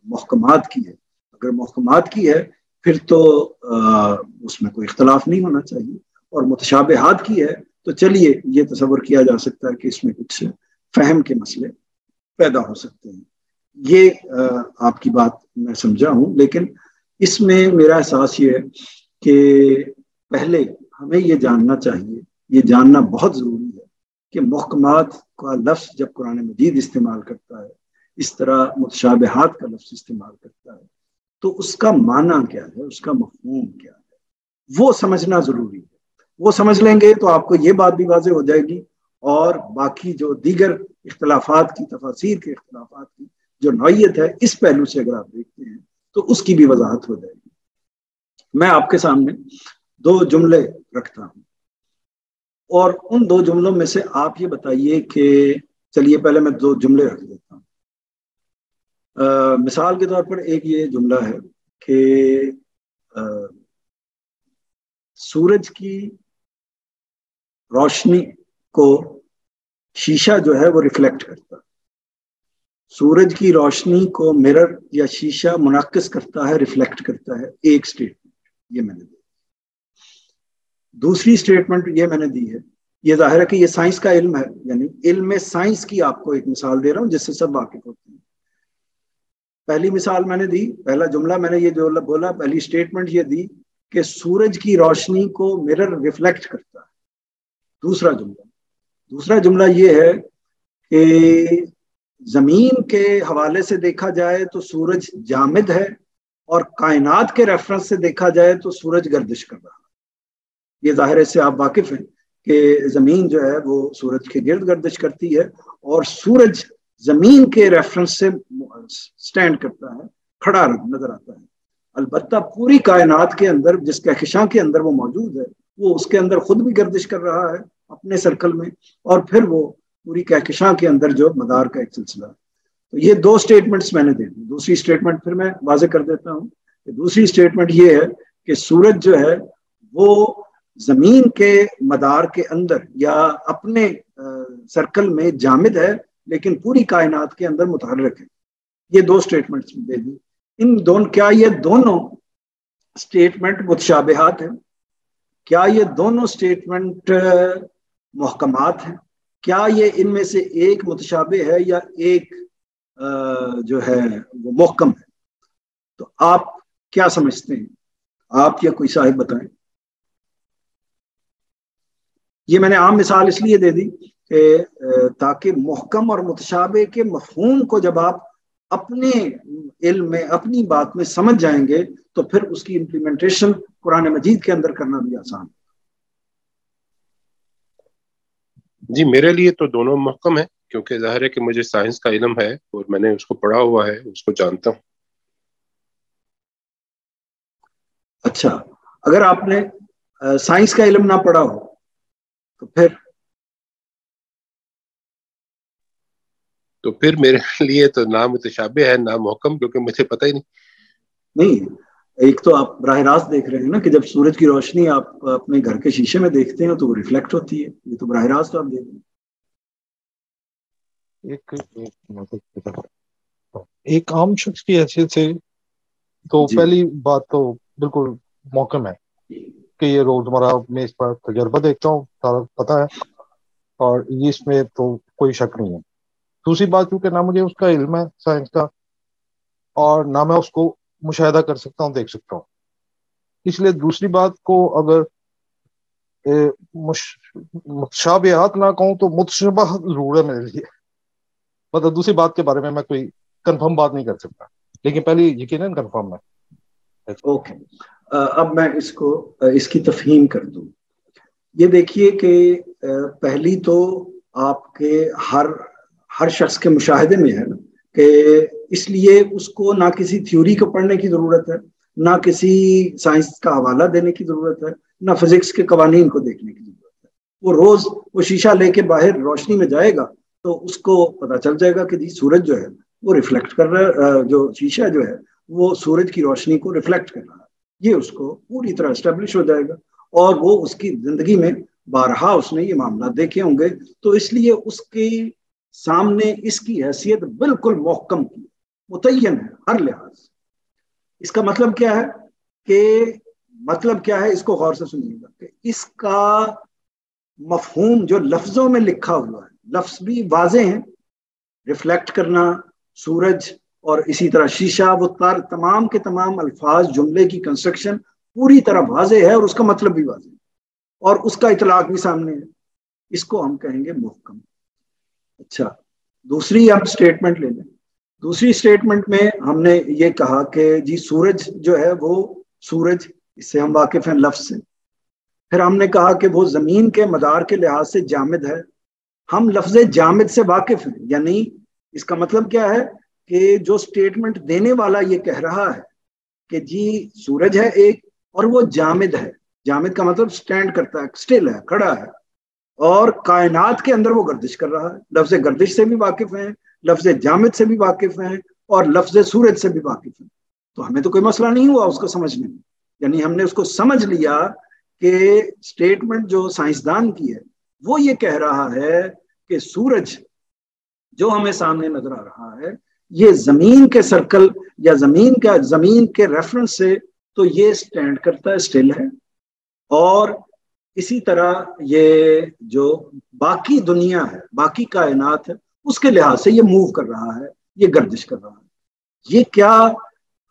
Speaker 1: محکمات کی ہے. اگر محکمات کی ہے پھر تو اس میں کوئی اختلاف نہیں ہونا چاہیے، اور متشابہات کی ہے تو چلیے یہ تصور کیا جا سکتا ہے کہ اس میں کچھ فہم کے مسئلے پیدا ہو سکتے ہیں. یہ آپ کی بات میں سمجھا ہوں، لیکن اس میں میرا احساس یہ ہے کہ پہلے ہمیں یہ جاننا چاہیے، یہ جاننا بہت ضروری ہے کہ محکمات کا لفظ جب قرآن مجید استعمال کرتا ہے، اس طرح متشابہات کا لفظ استعمال کرتا ہے، تو اس کا معنی کیا ہے، اس کا مفہوم کیا ہے، وہ سمجھنا ضروری ہے. وہ سمجھ لیں گے تو آپ کو یہ بات بھی واضح ہو جائے گی، اور باقی جو دیگر اختلافات کی، تفاسیر کے اختلافات کی جو نوعیت ہے، اس پہلو سے اگر آپ دیکھتے ہیں تو اس کی بھی وضاحت ہو جائے گی. میں آپ کے سامنے 2 جملے رکھتا ہوں، اور ان 2 جملوں میں سے آپ یہ بتائیے کہ چلیے پہلے میں 2 جملے رکھ دیتا ہوں۔ مثال کے طور پر ایک یہ جملہ ہے کہ سورج کی روشنی کو شیشہ جو ہے وہ ریفلیکٹ کرتا ہے، سورج کی روشنی کو مرر یا شیشہ منعکس کرتا ہے، ریفلیکٹ کرتا ہے، ایک سٹیٹمنٹ یہ میں نے دی۔ دوسری سٹیٹمنٹ یہ میں نے دی ہے، یہ ظاہر ہے کہ یہ سائنس کا علم ہے، یعنی علم سائنس کی آپ کو ایک مثال دے رہا ہوں جس سے سب واقف ہوتے ہیں۔ پہلی مثال میں نے دی، پہلا جملہ میں نے یہ جو بولا، پہلی سٹیٹمنٹ یہ دی کہ سورج کی روشنی کو مرر ریفلیکٹ کرتا ہے۔ دوسرا جملہ یہ ہے کہ زمین کے حوالے سے دیکھا جائے تو سورج جامد ہے، اور کائنات کے ریفرنس سے دیکھا جائے تو سورج گردش کر رہا ہے۔ یہ ظاہر ہے اس سے آپ واقف ہیں کہ زمین جو ہے وہ سورج کے گرد گردش کرتی ہے، اور سورج زمین کے ریفرنس سے سٹینڈ کرتا ہے، کھڑا نظر آتا ہے۔ البتہ پوری کائنات کے اندر جس کہکشاں کے اندر وہ موجود ہے، وہ اس کے اندر خود بھی گردش کر رہا ہے اپنے سرکل میں، اور پھر وہ پوری کہکشاں کے اندر جو مدار کا ایک سلسلہ ہے۔ تو یہ 2 سٹیٹمنٹس میں نے دے دی۔ دوسری سٹیٹمنٹ پھر میں واضح کر دیتا ہوں کہ دوسری سٹیٹمنٹ یہ ہے کہ سورج جو ہے وہ زمین کے مدار کے اندر یا اپنے سرکل میں جامد ہے، لیکن پوری کائنات کے اندر متحرک ہے۔ یہ 2 سٹیٹمنٹس دے دی۔ کیا یہ دونوں سٹیٹمنٹ متشابہات ہیں؟ کیا یہ دونوں سٹیٹمنٹ محکمات ہیں؟ کیا یہ ان میں سے ایک متشابہ ہے یا ایک جو ہے وہ محکم ہے؟ تو آپ کیا سمجھتے ہیں؟ آپ یا کوئی صاحب بتائیں۔ یہ میں نے عام مثال اس لیے دے دی کہ تاکہ محکم اور متشابہ کے مفہوم کو جب آپ اپنے علم میں، اپنی بات میں سمجھ جائیں گے تو پھر اس کی امپلیمنٹیشن قرآن مجید کے اندر کرنا بھی آسان ہے۔
Speaker 2: جی میرے لیے تو دونوں محکم ہے، کیونکہ ظاہر ہے کہ مجھے سائنس کا علم ہے اور میں نے اس کو پڑھا ہوا ہے، اس کو جانتا ہوں۔
Speaker 1: اچھا، اگر آپ نے سائنس کا علم نہ پڑھا ہو تو پھر
Speaker 2: میرے لیے تو نہ متشابہ ہے نہ محکم، کیونکہ مجھے پتہ ہی نہیں۔
Speaker 1: ایک تو آپ براہ راست دیکھ رہے ہیں نا کہ جب سورج کی روشنی آپ اپنے گھر کے شیشے میں دیکھتے ہیں تو وہ ریفلیکٹ ہوتی ہے، یہ تو براہ راست آپ دیکھ رہے ہیں۔
Speaker 4: ایک عام شخص کی حیثیت سے تو پہلی بات تو بالکل محکم ہے کہ یہ روزمرہ میں اس پر تجربہ دیکھتا ہوں، سارا پتہ ہے، اور اس میں تو کوئی شک نہیں ہے۔ دوسری بات کیونکہ نہ مجھے اس کا علم ہے سائنس کا، اور نہ میں اس کو مشاہدہ کر سکتا ہوں، دیکھ سکتا ہوں، اس لیے دوسری بات کو اگر متشابہات نہ کہوں تو متشابہ ضرور ہے میرے لیے۔ مطلب دوسری بات کے بارے میں کوئی کنفرم بات نہیں کر سکتا، لیکن پہلی یقیناً کنفرم ہے۔
Speaker 1: اوکے، اب میں اس کی تفہیم کر دوں۔ یہ دیکھیے کہ پہلی تو آپ کے ہر شخص کے مشاہدے میں ہے کہ اس لیے اس کو نہ کسی تھیوری کو پڑھنے کی ضرورت ہے، نہ کسی سائنس کا حوالہ دینے کی ضرورت ہے، نہ فزکس کے قوانین کو دیکھنے کی ضرورت ہے۔ وہ روز وہ شیشہ لے کے باہر روشنی میں جائے گا تو اس کو پتہ چل جائے گا کہ جی سورج جو ہے وہ ریفلیکٹ کر رہا ہے، جو شیشہ جو ہے وہ سورج کی روشنی کو ریفلیکٹ کر رہا ہے، یہ اس کو پوری طرح اسٹیبلش ہو جائے گا، اور وہ اس کی زندگی میں بارہا اس نے یہ معاملات دیکھے ہوں گے، تو اس لیے اس کے سامنے اس کی حیثیت بالکل محکم کی، متعین ہے ہر لحاظ۔ اس کا مطلب کیا ہے اس کو غور سے سنیے گا کہ اس کا مفہوم جو لفظوں میں لکھا ہوا ہے، لفظ بھی واضح ہیں، ریفلیکٹ کرنا، سورج اور اسی طرح شیشہ، وہ تمام کے تمام الفاظ، جملے کی کنسٹرکشن پوری طرح واضح ہے، اور اس کا مطلب بھی واضح ہے، اور اس کا اطلاق بھی سامنے ہے۔ اس کو ہم کہیں گے محکم۔ اچھا، دوسری آپ سٹیٹمنٹ لے لیں۔ دوسری سٹیٹمنٹ میں ہم نے یہ کہا کہ جی سورج جو ہے وہ سورج، اس سے ہم واقف ہیں لفظ سے۔ پھر ہم نے کہا کہ وہ زمین کے مدار کے لحاظ سے جامد ہے۔ ہم لفظ جامد سے واقف ہیں، یعنی اس کا مطلب کیا ہے کہ جو سٹیٹمنٹ دینے والا یہ کہہ رہا ہے کہ جی سورج ہے ایک اور وہ جامد ہے، جامد کا مطلب سٹینڈ کرتا ہے، اسٹل ہے، کھڑا ہے، اور کائنات کے اندر وہ گردش کر رہا ہے. لفظ گردش سے بھی واقف ہیں، لفظ جامد سے بھی واقف ہیں، اور لفظ سورج سے بھی واقف ہیں. تو ہمیں تو کوئی مسئلہ نہیں ہوا اس کو سمجھنے میں. یعنی ہم نے اس کو سمجھ لیا کہ سٹیٹمنٹ جو سائنسدان کی ہے وہ یہ کہہ رہا ہے کہ سورج جو ہمیں سامنے نظر آ رہا ہے یہ زمین کے سرکل یا زمین کے ریفرنس سے تو یہ سٹینڈ کرتا ہے، اسٹل ہے، اور اسی طرح یہ جو باقی دنیا ہے، باقی کائنات ہے، اس کے لحاظ سے یہ موو کر رہا ہے، یہ گردش کر رہا ہے. یہ کیا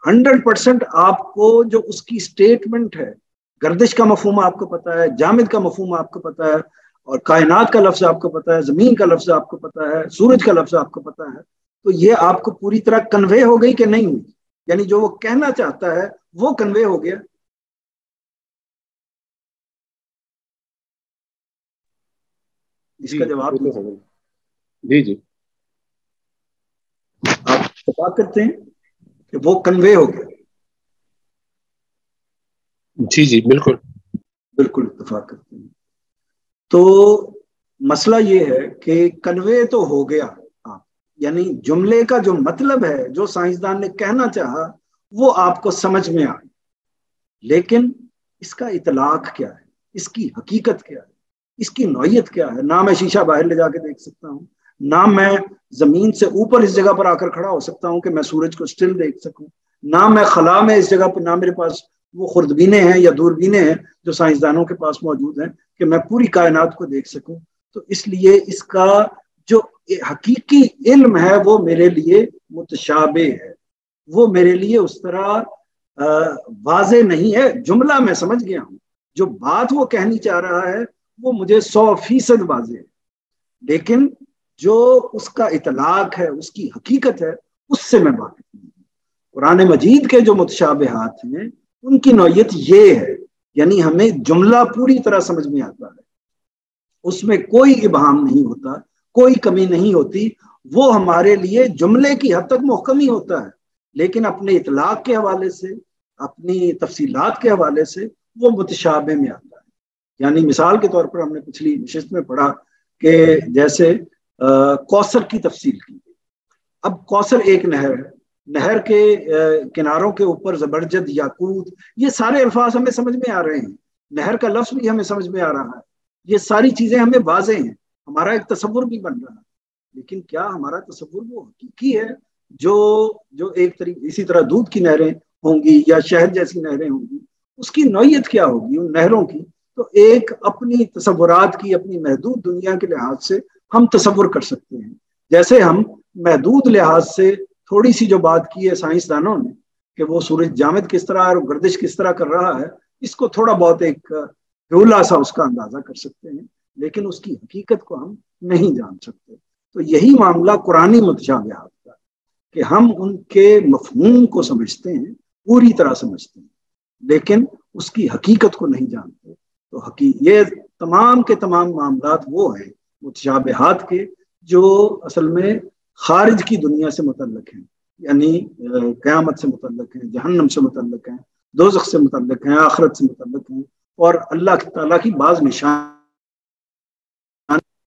Speaker 1: 100% آپ کو جو اس کی سٹیٹمنٹ ہے، گردش کا مفہوم آپ کو پتا ہے، جامد کا مفہوم آپ کو پتا ہے، اور کائنات کا لفظ آپ کو پتا ہے، زمین کا لفظ آپ کو پتا ہے، سورج کا لفظ آپ کو پتا ہے، تو یہ آپ کو پوری طرح کنوے ہو گئی کہ نہیں ہوئی؟ یعنی جو وہ کہنا چاہتا ہے وہ کنوے ہو گیا؟ اس کا جواب
Speaker 2: جی
Speaker 1: آپ اتفاق کرتے ہیں کہ وہ کنوے ہو گیا؟
Speaker 2: جی بالکل
Speaker 1: اتفاق کرتے ہیں. تو مسئلہ یہ ہے کہ کنوے تو ہو گیا، یعنی جملے کا جو مطلب ہے، جو سائنسدان نے کہنا چاہا، وہ آپ کو سمجھ میں آئی، لیکن اس کا اطلاق کیا ہے، اس کی حقیقت کیا ہے، اس کی نوعیت کیا ہے؟ نہ میں شیشہ باہر لے جا کے دیکھ سکتا ہوں، نہ میں زمین سے اوپر اس جگہ پر آ کر کھڑا ہو سکتا ہوں کہ میں سورج کو سٹل دیکھ سکوں، نہ میں خلا میں اس جگہ پر، نہ میرے پاس وہ خوردبینیں ہیں یا دوربینیں ہیں جو سائنسدانوں کے پاس موجود ہیں کہ میں پوری کائنات کو دیکھ سکوں. تو اس لیے اس کا جو حقیقی علم ہے وہ میرے لیے متشابہ ہے، وہ میرے لیے اس طرح واضح نہیں ہے. جملہ میں سمجھ گیا ہوں، جو بات وہ کہنی چاہ رہا ہے وہ مجھے 100% واضح ہے، لیکن جو اس کا اطلاق ہے، اس کی حقیقت ہے، اس سے میں واقف نہیں ہوں. قرآن مجید کے جو متشابہات ہیں ان کی نوعیت یہ ہے، یعنی ہمیں جملہ پوری طرح سمجھ میں آتا ہے، اس میں کوئی ابہام نہیں ہوتا، کوئی کمی نہیں ہوتی، وہ ہمارے لیے جملے کی حد تک محکم ہی ہوتا ہے، لیکن اپنے اطلاق کے حوالے سے، اپنی تفصیلات کے حوالے سے وہ متشابہ میں آتا ہے. یعنی مثال کے طور پر ہم نے پچھلی نشست میں پڑھا کہ جیسے کوثر کی تفصیل کی. اب کوثر ایک نہر ہے، نہر کے کناروں کے اوپر زبرجد، یاقوت، یہ سارے الفاظ ہمیں سمجھ میں آ رہے ہیں، نہر کا لفظ بھی ہمیں سمجھ میں آ رہا ہے، یہ ساری چیزیں ہمیں واضح ہیں، ہمارا ایک تصور بھی بن رہا ہے. لیکن کیا ہمارا تصور وہ حقیقی ہے جو ایک طریقے اسی طرح دودھ کی نہریں ہوں گی یا شہد جیسی نہریں ہوں گی، اس کی نوعیت کیا ہوگی ان نہروں کی؟ تو ایک اپنی تصورات کی، اپنی محدود دنیا کے لحاظ سے ہم تصور کر سکتے ہیں. جیسے ہم محدود لحاظ سے تھوڑی سی جو بات کی ہے سائنسدانوں نے کہ وہ سورج جامد کس طرح اور گردش کس طرح کر رہا ہے، اس کو تھوڑا بہت ایک گولا سا اس کا اندازہ کر سکتے ہیں، لیکن اس کی حقیقت کو ہم نہیں جان سکتے. تو یہی معاملہ قرآنی متشابہات کا، کہ ہم ان کے مفہوم کو سمجھتے ہیں، پوری طرح سمجھتے ہیں، لیکن اس کی حقیقت کو نہیں جانتے. تو یہ تمام کے تمام معاملات وہ ہیں متشابہات کے جو اصل میں خارج کی دنیا سے متعلق ہیں، یعنی قیامت سے متعلق ہیں، جہنم سے متعلق ہیں، دوزخ سے متعلق ہیں، آخرت سے متعلق ہیں، اور اللہ تعالیٰ کی بعض نشان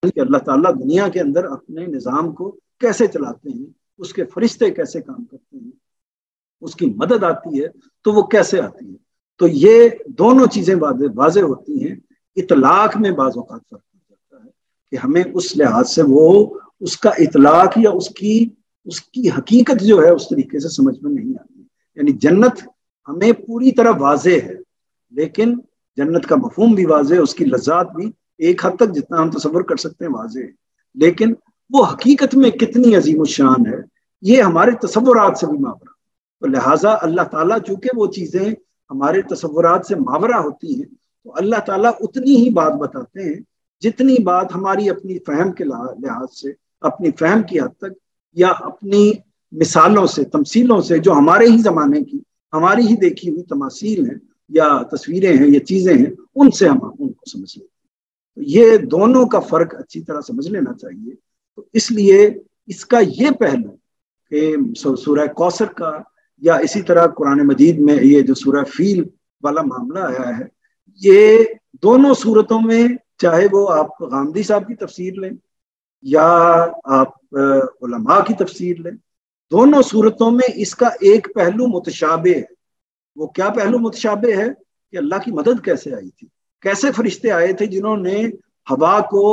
Speaker 1: کہ اللہ تعالیٰ دنیا کے اندر اپنے نظام کو کیسے چلاتے ہیں، اس کے فرشتے کیسے کام کرتے ہیں، اس کی مدد آتی ہے تو وہ کیسے آتی ہے. تو یہ دونوں چیزیں واضح ہوتی ہیں. اطلاق میں بعض اوقات فرق ہو جاتا ہے کہ ہمیں اس لحاظ سے وہ اس کا اطلاق یا اس کی حقیقت جو ہے اس طریقے سے سمجھ میں نہیں آتی. یعنی جنت ہمیں پوری طرح واضح ہے، لیکن جنت کا مفہوم بھی واضح ہے، اس کی لذات بھی ایک حد تک جتنا ہم تصور کر سکتے ہیں واضح ہے، لیکن وہ حقیقت میں کتنی عظیم الشان ہے یہ ہمارے تصورات سے بھی ماورا. تو لہٰذا اللہ تعالیٰ چونکہ وہ چیزیں ہمارے تصورات سے ماورا ہوتی ہیں تو اللہ تعالیٰ اتنی ہی بات بتاتے ہیں جتنی بات ہماری اپنی فہم کے لحاظ سے، اپنی فہم کی حد تک، یا اپنی مثالوں سے، تمثیلوں سے، جو ہمارے ہی زمانے کی، ہماری ہی دیکھی ہوئی تماثیل ہیں یا تصویریں ہیں یا چیزیں ہیں، ان سے ہم ان کو سمجھ لیتے ہیں. تو یہ دونوں کا فرق اچھی طرح سمجھ لینا چاہیے. تو اس لیے اس کا یہ پہلو کہ سورہ کوثر کا یا اسی طرح قرآن مجید میں یہ جو سورہ فیل والا معاملہ آیا ہے، یہ دونوں صورتوں میں، چاہے وہ آپ غامدی صاحب کی تفسیر لیں یا آپ علماء کی تفسیر لیں، دونوں صورتوں میں اس کا ایک پہلو متشابہ ہے۔ وہ کیا پہلو متشابہ ہے کہ اللہ کی مدد کیسے آئی تھی، کیسے فرشتے آئے تھے جنہوں نے ہوا کو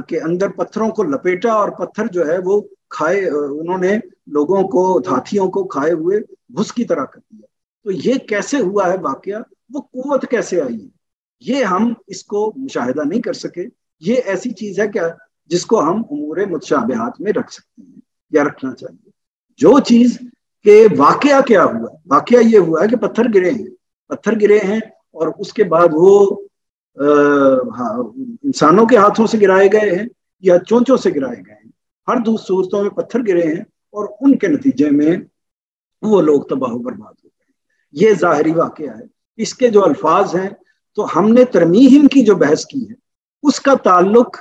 Speaker 1: کے اندر پتھروں کو لپیٹا اور پتھر جو ہے وہ کھائے، انہوں نے لوگوں کو، ہاتھیوں کو کھائے ہوئے بھس کی طرح کر دیا۔ تو یہ کیسے ہوا ہے واقعہ، وہ قوت کیسے آئی ہے، یہ ہم اس کو مشاہدہ نہیں کر سکے۔ یہ ایسی چیز ہے کیا جس کو ہم امور متشابہات میں رکھ سکتے ہیں یا رکھنا چاہیے۔ جو چیز کہ واقعہ کیا ہوا، واقعہ یہ ہوا ہے کہ پتھر گرے ہیں اور اس کے بعد وہ انسانوں کے ہاتھوں سے گرائے گئے ہیں یا چونچوں سے گرائے گئے ہیں، ہر دو صورتوں میں پتھر گرے ہیں اور ان کے نتیجے میں وہ لوگ تباہ و برباد ہو گئے۔ یہ ظاہری واقعہ ہے۔ اس کے جو الفاظ ہیں، تو ہم نے ترمیہم کی جو بحث کی ہے اس کا تعلق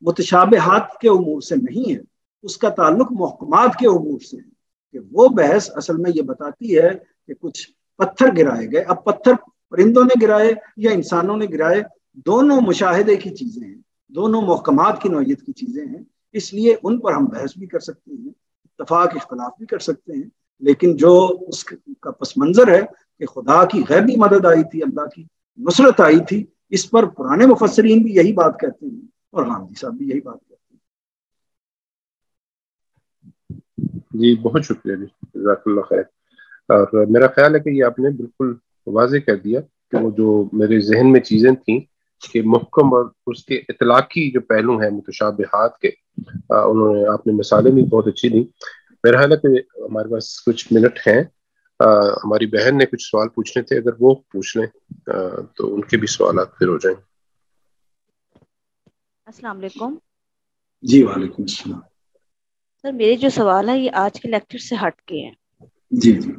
Speaker 1: متشابہات کے امور سے نہیں ہے، اس کا تعلق محکمات کے امور سے ہے، کہ وہ بحث اصل میں یہ بتاتی ہے کہ کچھ پتھر گرائے گئے۔ اب پتھر پرندوں نے گرائے یا انسانوں نے گرائے، دونوں مشاہدے کی چیزیں ہیں، دونوں محکمات کی نوعیت کی چیزیں ہیں، اس لیے ان پر ہم بحث بھی کر سکتے ہیں، اتفاق اختلاف بھی کر سکتے ہیں، لیکن جو اس کا پس منظر ہے کہ خدا کی غیبی مدد آئی تھی، اللہ کی نصرت آئی تھی، اس پر پرانے مفسرین بھی یہی بات کہتے ہیں اور غامدی صاحب بھی یہی بات کہتے ہیں۔
Speaker 2: جی بہت شکریہ جی، جزاک اللہ خیر۔ اور میرا خیال ہے کہ یہ آپ نے بالکل واضح کر دیا کہ وہ جو میرے ذہن میں چیزیں تھیں کہ محکم اور اس کے اطلاقی جو پہلو ہیں متشابہات کے، انہوں نے، آپ نے مثالیں بھی بہت اچھی دیں۔ میرا خیال ہے کہ ہمارے پاس کچھ منٹ ہیں، ہماری بہن نے کچھ سوال پوچھنے تھے، اگر وہ پوچھ لیں تو ان کے بھی سوالات پھر ہو جائیں۔
Speaker 3: السلام علیکم۔
Speaker 1: جی وعلیکم السلام۔
Speaker 3: سر میرے جو سوال ہے یہ آج کے لیکچر سے ہٹ کے ہیں۔
Speaker 1: جی جی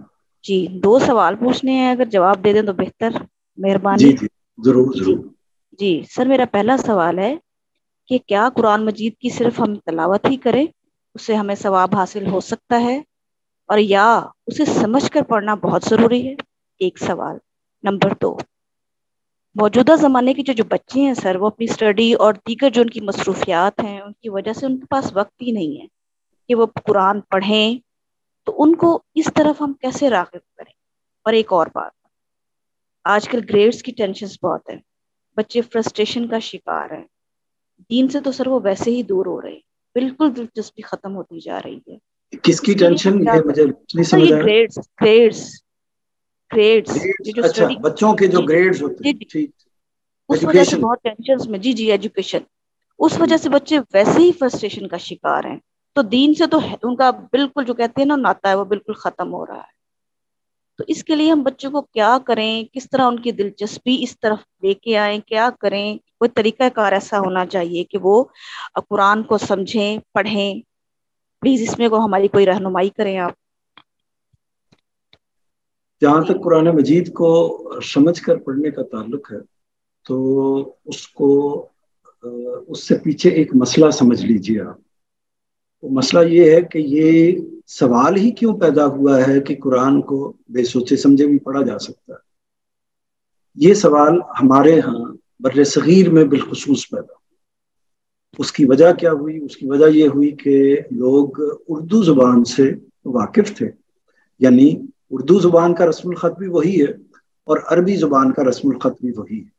Speaker 3: جی 2 سوال پوچھنے ہیں، اگر جواب دے دیں تو بہتر، مہربانی۔
Speaker 1: جی جی ضرور ضرور۔
Speaker 3: جی سر میرا پہلا سوال ہے کہ کیا قرآن مجید کی صرف ہم تلاوت ہی کریں اس سے ہمیں ثواب حاصل ہو سکتا ہے، اور یا اسے سمجھ کر پڑھنا بہت ضروری ہے؟ ایک سوال۔ نمبر 2، موجودہ زمانے کے جو بچے ہیں سر، وہ اپنی اسٹڈی اور دیگر جو ان کی مصروفیات ہیں ان کی وجہ سے ان کے پاس وقت ہی نہیں ہے کہ وہ قرآن پڑھیں، تو ان کو اس طرف ہم کیسے راغب کریں؟ اور ایک اور بات، آج کل گریڈز کی ٹینشنز بہت ہیں، بچے فرسٹریشن کا شکار ہیں، دین سے تو سر وہ ویسے ہی دور ہو رہے ہیں، بالکل دلچسپی ختم ہوتی جا رہی ہے۔
Speaker 1: کس کی ٹینشن؟ یہ مجھے نہیں سمجھ آیا۔
Speaker 3: گریڈز جو
Speaker 1: اچھا،
Speaker 3: اسٹڈی،
Speaker 1: بچوں کے جو گریڈز ہوتے ہیں، ٹھیک،
Speaker 3: اس وجہ سے بہت ٹینشنز میں، جی ایجوکیشن، اس وجہ سے بچے ویسے ہی فرسٹریشن کا شکار ہیں، تو دین سے تو ان کا بالکل جو کہتے ہیں نا ناتا ہے وہ بالکل ختم ہو رہا ہے۔ تو اس کے لیے ہم بچوں کو کیا کریں، کس طرح ان کی دلچسپی اس طرف لے کے آئیں، کیا کریں؟ کوئی طریقہ کار ایسا ہونا چاہیے کہ وہ قرآن کو سمجھیں، پڑھیں، پلیز اس میں کو ہماری کوئی رہنمائی کریں آپ۔
Speaker 1: جہاں تک قرآن مجید کو سمجھ کر پڑھنے کا تعلق ہے تو اس سے پیچھے ایک مسئلہ سمجھ لیجیے آپ۔ مسئلہ یہ ہے کہ یہ سوال ہی کیوں پیدا ہوا ہے کہ قرآن کو بے سوچے سمجھے بھی پڑھا جا سکتا ہے۔ یہ سوال ہمارے ہاں بر صغیر میں بالخصوص پیدا ہوا۔ اس کی وجہ کیا ہوئی؟ اس کی وجہ یہ ہوئی کہ لوگ اردو زبان سے واقف تھے، یعنی اردو زبان کا رسم الخط بھی وہی ہے اور عربی زبان کا رسم الخط بھی وہی ہے،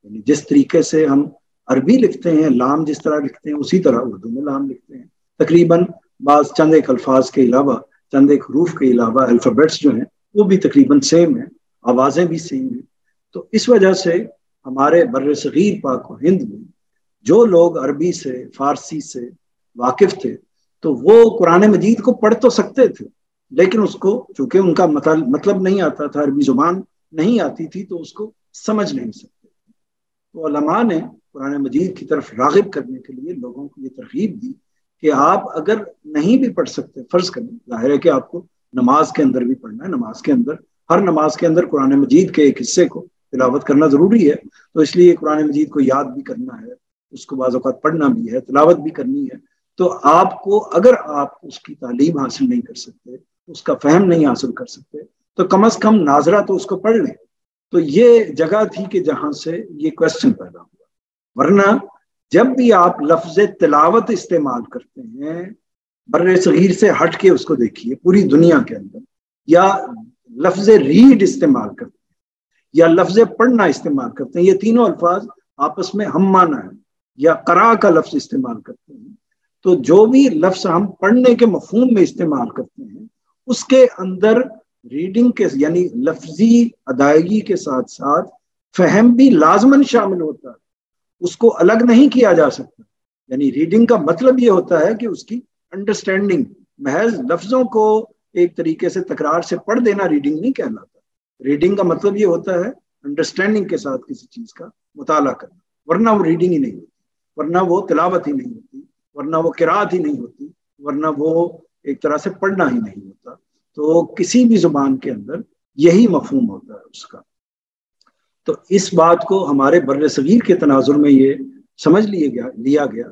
Speaker 1: یعنی جس طریقے سے ہم عربی لکھتے ہیں، لام جس طرح لکھتے ہیں اسی طرح اردو میں لام لکھتے ہیں، تقریباً بعض چند ایک الفاظ کے علاوہ، چند ایک حروف کے علاوہ الفابیٹس جو ہیں وہ بھی تقریباً سیم ہیں، آوازیں بھی سیم ہیں۔ تو اس وجہ سے ہمارے بر صغیر پاک و ہند میں جو لوگ عربی سے، فارسی سے واقف تھے تو وہ قرآن مجید کو پڑھ تو سکتے تھے، لیکن اس کو چونکہ ان کا مطلب نہیں آتا تھا، عربی زبان نہیں آتی تھی، تو اس کو سمجھ نہیں سکتے تھے۔ تو علماء نے قرآن مجید کی طرف راغب کرنے کے لیے لوگوں کو یہ ترغیب دی کہ آپ اگر نہیں بھی پڑھ سکتے، فرض کریں، ظاہر ہے کہ آپ کو نماز کے اندر بھی پڑھنا ہے، نماز کے اندر، ہر نماز کے اندر قرآن مجید کے ایک حصے کو تلاوت کرنا ضروری ہے، تو اس لیے قرآن مجید کو یاد بھی کرنا ہے، اس کو بعض اوقات پڑھنا بھی ہے، تلاوت بھی کرنی ہے۔ تو آپ کو، اگر آپ اس کی تعلیم حاصل نہیں کر سکتے، اس کا فہم نہیں حاصل کر سکتے، تو کم از کم ناظرہ تو اس کو پڑھ لیں۔ تو یہ جگہ تھی کہ جہاں سے یہ کوشچن پیدا ہوا. ورنہ جب بھی آپ لفظ تلاوت استعمال کرتے ہیں بر صغیر سے ہٹ کے اس کو دیکھیے پوری دنیا کے اندر، یا لفظ ریڈ استعمال کرتے ہیں یا لفظ پڑھنا استعمال کرتے ہیں، یہ تینوں الفاظ آپس میں ہم معنی ہے، یا قرا کا لفظ استعمال کرتے ہیں، تو جو بھی لفظ ہم پڑھنے کے مفہوم میں استعمال کرتے ہیں اس کے اندر ریڈنگ کے یعنی لفظی ادائیگی کے ساتھ ساتھ فہم بھی لازماً شامل ہوتا ہے، اس کو الگ نہیں کیا جا سکتا. یعنی ریڈنگ کا مطلب یہ ہوتا ہے کہ اس کی انڈرسٹینڈنگ، محض لفظوں کو ایک طریقے سے تکرار سے پڑھ دینا ریڈنگ نہیں کہلاتا. ریڈنگ کا مطلب یہ ہوتا ہے انڈرسٹینڈنگ کے ساتھ کسی چیز کا مطالعہ کرنا، ورنہ وہ ریڈنگ ہی نہیں ہوتی، ورنہ وہ تلاوت ہی نہیں ہوتی، ورنہ وہ قرات ہی نہیں ہوتی، ورنہ وہ ایک طرح سے پڑھنا ہی نہیں ہوتا. تو کسی بھی زبان کے اندر یہی مفہوم ہوتا ہے اس کا. تو اس بات کو ہمارے بر صغیر کے تناظر میں یہ سمجھ لیا گیا،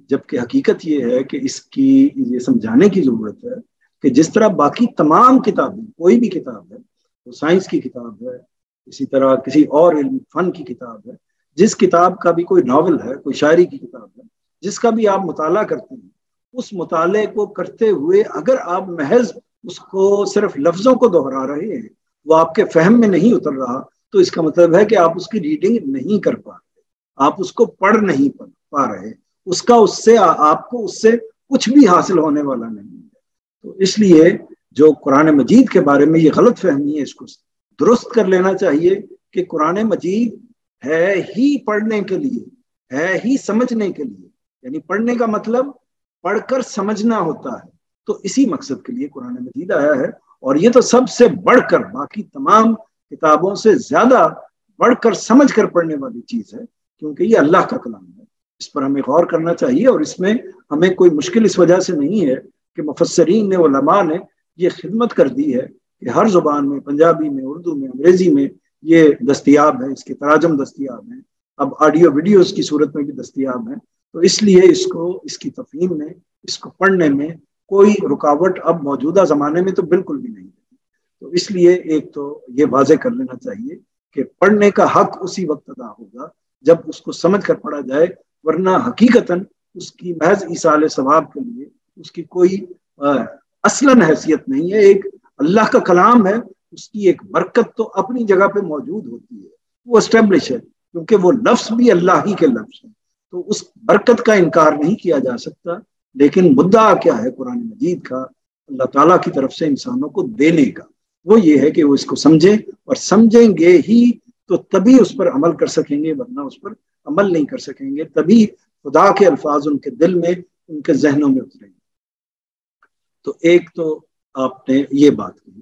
Speaker 1: جبکہ حقیقت یہ ہے کہ اس کی یہ سمجھانے کی ضرورت ہے کہ جس طرح باقی تمام کتابیں، کوئی بھی کتاب ہے، وہ سائنس کی کتاب ہے، اسی طرح کسی اور علم فن کی کتاب ہے، جس کتاب کا بھی کوئی ناول ہے، کوئی شاعری کی کتاب ہے، جس کا بھی آپ مطالعہ کرتے ہیں، اس مطالعے کو کرتے ہوئے اگر آپ محض اس کو صرف لفظوں کو دہرا رہے ہیں، وہ آپ کے فہم میں نہیں اتر رہا، تو اس کا مطلب ہے کہ آپ اس کی ریڈنگ نہیں کر پا رہے، آپ اس کو پڑھ نہیں پا رہے، اس سے آپ کو اس سے کچھ بھی حاصل ہونے والا نہیں ہے. تو اس لیے جو قرآن مجید کے بارے میں یہ غلط فہمی ہے، اس کو درست کر لینا چاہیے کہ قرآن مجید ہے ہی پڑھنے کے لیے، ہے ہی سمجھنے کے لیے. یعنی پڑھنے کا مطلب پڑھ کر سمجھنا ہوتا ہے، تو اسی مقصد کے لیے قرآن مجید آیا ہے. اور یہ تو سب سے بڑھ کر باقی تمام کتابوں سے زیادہ بڑھ کر سمجھ کر پڑھنے والی چیز ہے، کیونکہ یہ اللہ کا کلام ہے. اس پر ہمیں غور کرنا چاہیے، اور اس میں ہمیں کوئی مشکل اس وجہ سے نہیں ہے کہ مفسرین نے، علماء نے یہ خدمت کر دی ہے کہ ہر زبان میں، پنجابی میں، اردو میں، انگریزی میں یہ دستیاب ہے، اس کے تراجم دستیاب ہیں، اب آڈیو ویڈیوز کی صورت میں بھی دستیاب ہیں. تو اس لیے اس کی تفہیم میں، اس کو پڑھنے میں کوئی رکاوٹ اب موجودہ زمانے میں تو بالکل بھی نہیں ہے. تو اس لیے ایک تو یہ واضح کر لینا چاہیے کہ پڑھنے کا حق اسی وقت ادا ہوگا جب اس کو سمجھ کر پڑھا جائے، ورنہ حقیقتاً اس کی محض ایصال ثواب کے لیے اس کی کوئی اصلاً حیثیت نہیں ہے. ایک اللہ کا کلام ہے، اس کی ایک برکت تو اپنی جگہ پہ موجود ہوتی ہے، وہ اسٹیبلش ہے، کیونکہ وہ لفظ بھی اللہ ہی کے لفظ ہیں، تو اس برکت کا انکار نہیں کیا جا سکتا. لیکن مدعا کیا ہے قرآن مجید کا؟ اللہ تعالیٰ کی طرف سے انسانوں کو دینے کا، وہ یہ ہے کہ وہ اس کو سمجھیں، اور سمجھیں گے ہی تو تبھی اس پر عمل کر سکیں گے، ورنہ اس پر عمل نہیں کر سکیں گے. تبھی خدا کے الفاظ ان کے دل میں، ان کے ذہنوں میں اتریں گے. تو ایک تو آپ نے یہ بات کہی.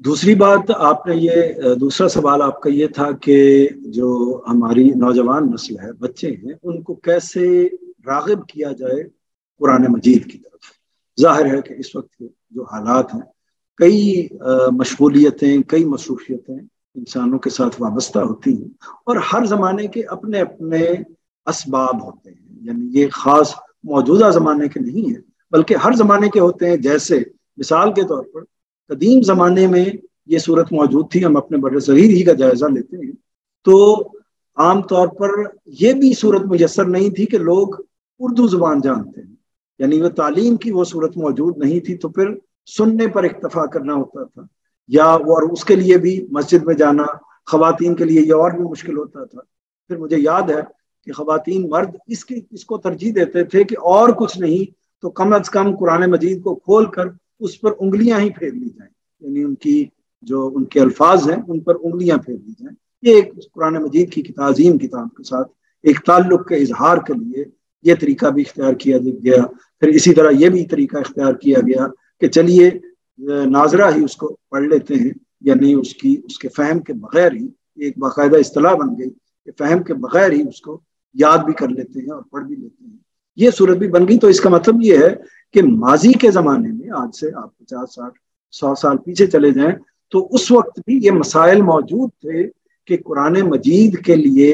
Speaker 1: دوسری بات آپ نے دوسرا سوال آپ کا یہ تھا کہ جو ہماری نوجوان نسل ہے، بچے ہیں، ان کو کیسے راغب کیا جائے قرآن مجید کی طرف. ظاہر ہے کہ اس وقت کے جو حالات ہیں، کئی مشغولیتیں، کئی مصروفیتیں انسانوں کے ساتھ وابستہ ہوتی ہیں، اور ہر زمانے کے اپنے اپنے اسباب ہوتے ہیں. یعنی یہ خاص موجودہ زمانے کے نہیں ہیں، بلکہ ہر زمانے کے ہوتے ہیں. جیسے مثال کے طور پر قدیم زمانے میں یہ صورت موجود تھی، ہم اپنے بر صغیر ہی کا جائزہ لیتے ہیں تو عام طور پر یہ بھی صورت میسر نہیں تھی کہ لوگ اردو زبان جانتے ہیں. یعنی وہ تعلیم کی وہ صورت موجود نہیں تھی، تو پھر سننے پر اکتفا کرنا ہوتا تھا، یا اور اس کے لیے بھی مسجد میں جانا خواتین کے لیے یہ اور بھی مشکل ہوتا تھا. پھر مجھے یاد ہے کہ خواتین مرد اس کو ترجیح دیتے تھے کہ اور کچھ نہیں تو کم از کم قرآن مجید کو کھول کر اس پر انگلیاں ہی پھیر لی جائیں، یعنی ان کے الفاظ ہیں ان پر انگلیاں پھیر لی جائیں. یہ ایک قرآن مجید کی عظیم کتاب کے ساتھ ایک تعلق کے اظہار کے لیے یہ طریقہ بھی اختیار کیا گیا. پھر اسی طرح یہ بھی طریقہ اختیار کیا گیا کہ چلیے ناظرہ ہی اس کو پڑھ لیتے ہیں، یعنی اس کے فہم کے بغیر ہی ایک باقاعدہ اصطلاح بن گئی کہ فہم کے بغیر ہی اس کو یاد بھی کر لیتے ہیں اور پڑھ بھی لیتے ہیں. یہ صورت بھی بن گئی. تو اس کا مطلب یہ ہے کہ ماضی کے زمانے میں، آج سے آپ 50 60 100 سال پیچھے چلے جائیں، تو اس وقت بھی یہ مسائل موجود تھے کہ قرآن مجید کے لیے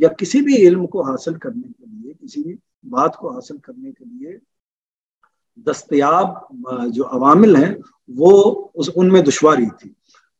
Speaker 1: یا کسی بھی علم کو حاصل کرنے کے لیے، کسی بھی بات کو حاصل کرنے کے لیے دستیاب جو عوامل ہیں وہ ان میں دشواری تھی.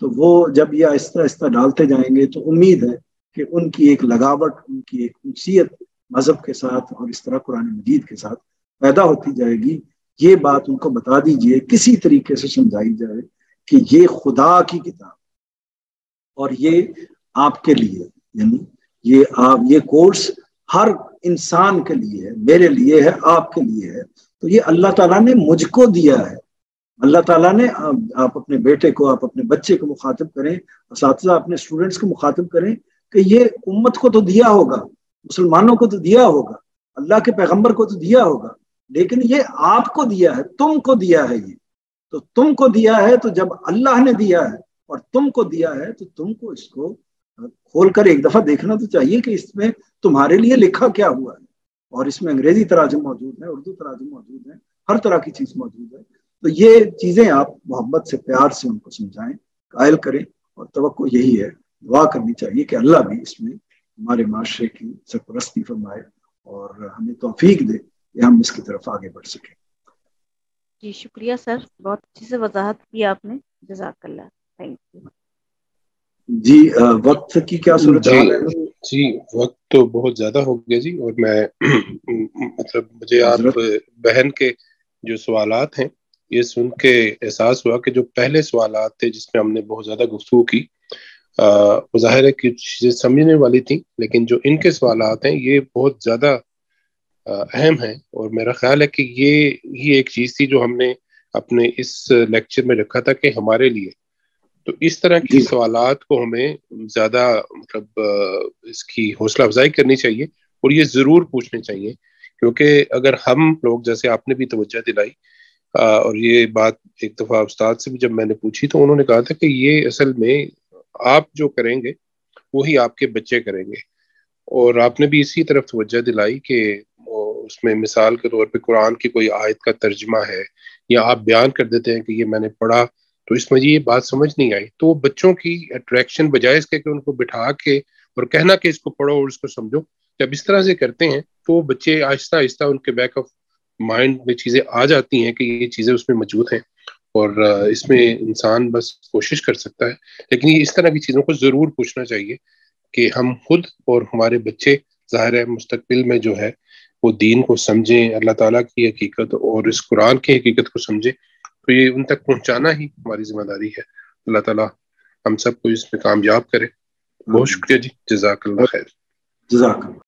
Speaker 1: تو وہ جب یہ آہستہ آہستہ ڈالتے جائیں گے تو امید ہے کہ ان کی ایک لگاوٹ، ان کی ایک انسیت مذہب کے ساتھ اور اس طرح قرآن مجید کے ساتھ پیدا ہوتی جائے گی. یہ بات ان کو بتا دیجئے، کسی طریقے سے سمجھائی جائے کہ یہ خدا کی کتاب اور یہ آپ کے لیے، یعنی یہ کورس ہر انسان کے لیے ہے، میرے لیے ہے، آپ کے لیے ہے. تو یہ اللہ تعالیٰ نے مجھ کو دیا ہے. اللہ تعالیٰ نے، آپ اپنے بیٹے کو، آپ اپنے بچے کو مخاطب کریں، اساتذہ اپنے اسٹوڈنٹس کو مخاطب کریں کہ یہ امت کو تو دیا ہوگا، مسلمانوں کو تو دیا ہوگا، اللہ کے پیغمبر کو تو دیا ہوگا، لیکن یہ آپ کو دیا ہے، تم کو دیا ہے. یہ تو تم کو دیا ہے، تو جب اللہ نے دیا ہے اور تم کو دیا ہے تو تم کو اس کو کھول کر ایک دفعہ دیکھنا تو چاہیے کہ اس میں تمہارے لیے لکھا کیا ہوا ہے. اور اس میں انگریزی تراجم موجود ہے، اردو تراجم موجود ہے، ہر طرح کی چیز موجود ہے. تو یہ چیزیں آپ محبت سے، پیار سے ان کو سمجھائیں، قائل کریں، اور توقع یہی ہے، دعا کرنی چاہیے کہ اللہ بھی اس میں ہمارے معاشرے کی سرپرستی فرمائے اور ہمیں توفیق دے کہ ہم اس کی طرف آگے بڑھ سکیں.
Speaker 3: جی شکریہ سر، بہت اچھی سے وضاحت کی آپ نے، جزاک اللہ، تھینک یو.
Speaker 1: جی وقت کی کیا صورتحال ہے؟
Speaker 2: جی وقت تو بہت زیادہ ہو گیا جی، اور میں مطلب مجھے آپ بہن کے جو سوالات ہیں یہ سن کے احساس ہوا کہ جو پہلے سوالات تھے جس میں ہم نے بہت زیادہ گفتگو کی، ظاہر ہے کہ چیزیں سمجھنے والی تھیں، لیکن جو ان کے سوالات ہیں یہ بہت زیادہ اہم ہیں. اور میرا خیال ہے کہ یہ ہی ایک چیز تھی جو ہم نے اپنے اس لیکچر میں رکھا تھا کہ ہمارے لیے تو اس طرح کی سوالات کو ہمیں زیادہ مطلب اس کی حوصلہ افزائی کرنی چاہیے اور یہ ضرور پوچھنے چاہیے، کیونکہ اگر ہم لوگ، جیسے آپ نے بھی توجہ دلائی اور یہ بات ایک دفعہ استاد سے بھی جب میں نے پوچھی تو انہوں نے کہا تھا کہ یہ اصل میں آپ جو کریں گے وہی آپ کے بچے کریں گے. اور آپ نے بھی اسی طرف توجہ دلائی کہ اس میں مثال کے طور پہ قرآن کی کوئی آیت کا ترجمہ ہے یا آپ بیان کر دیتے ہیں کہ یہ میں نے پڑھا تو اس میں یہ بات سمجھ نہیں آئی، تو بچوں کی اٹریکشن بجائے اس کے کہ ان کو بٹھا کے اور کہنا کہ اس کو پڑھو اور اس کو سمجھو، جب اس طرح سے کرتے ہیں تو بچے آہستہ آہستہ ان کے بیک آف مائنڈ میں چیزیں آ جاتی ہیں کہ یہ چیزیں اس میں موجود ہیں اور اس میں انسان بس کوشش کر سکتا ہے. لیکن یہ اس طرح کی چیزوں کو ضرور پوچھنا چاہیے کہ ہم خود اور ہمارے بچے ظاہر ہے مستقبل میں جو ہے وہ دین کو سمجھیں، اللہ تعالیٰ کی حقیقت اور اس قرآن کی حقیقت کو سمجھیں، تو یہ ان تک پہنچانا ہی ہماری ذمہ داری ہے. اللہ تعالیٰ ہم سب کو اس میں کامیاب کرے. بہت شکریہ جی، جزاک اللہ خیر.
Speaker 1: جزاک اللہ.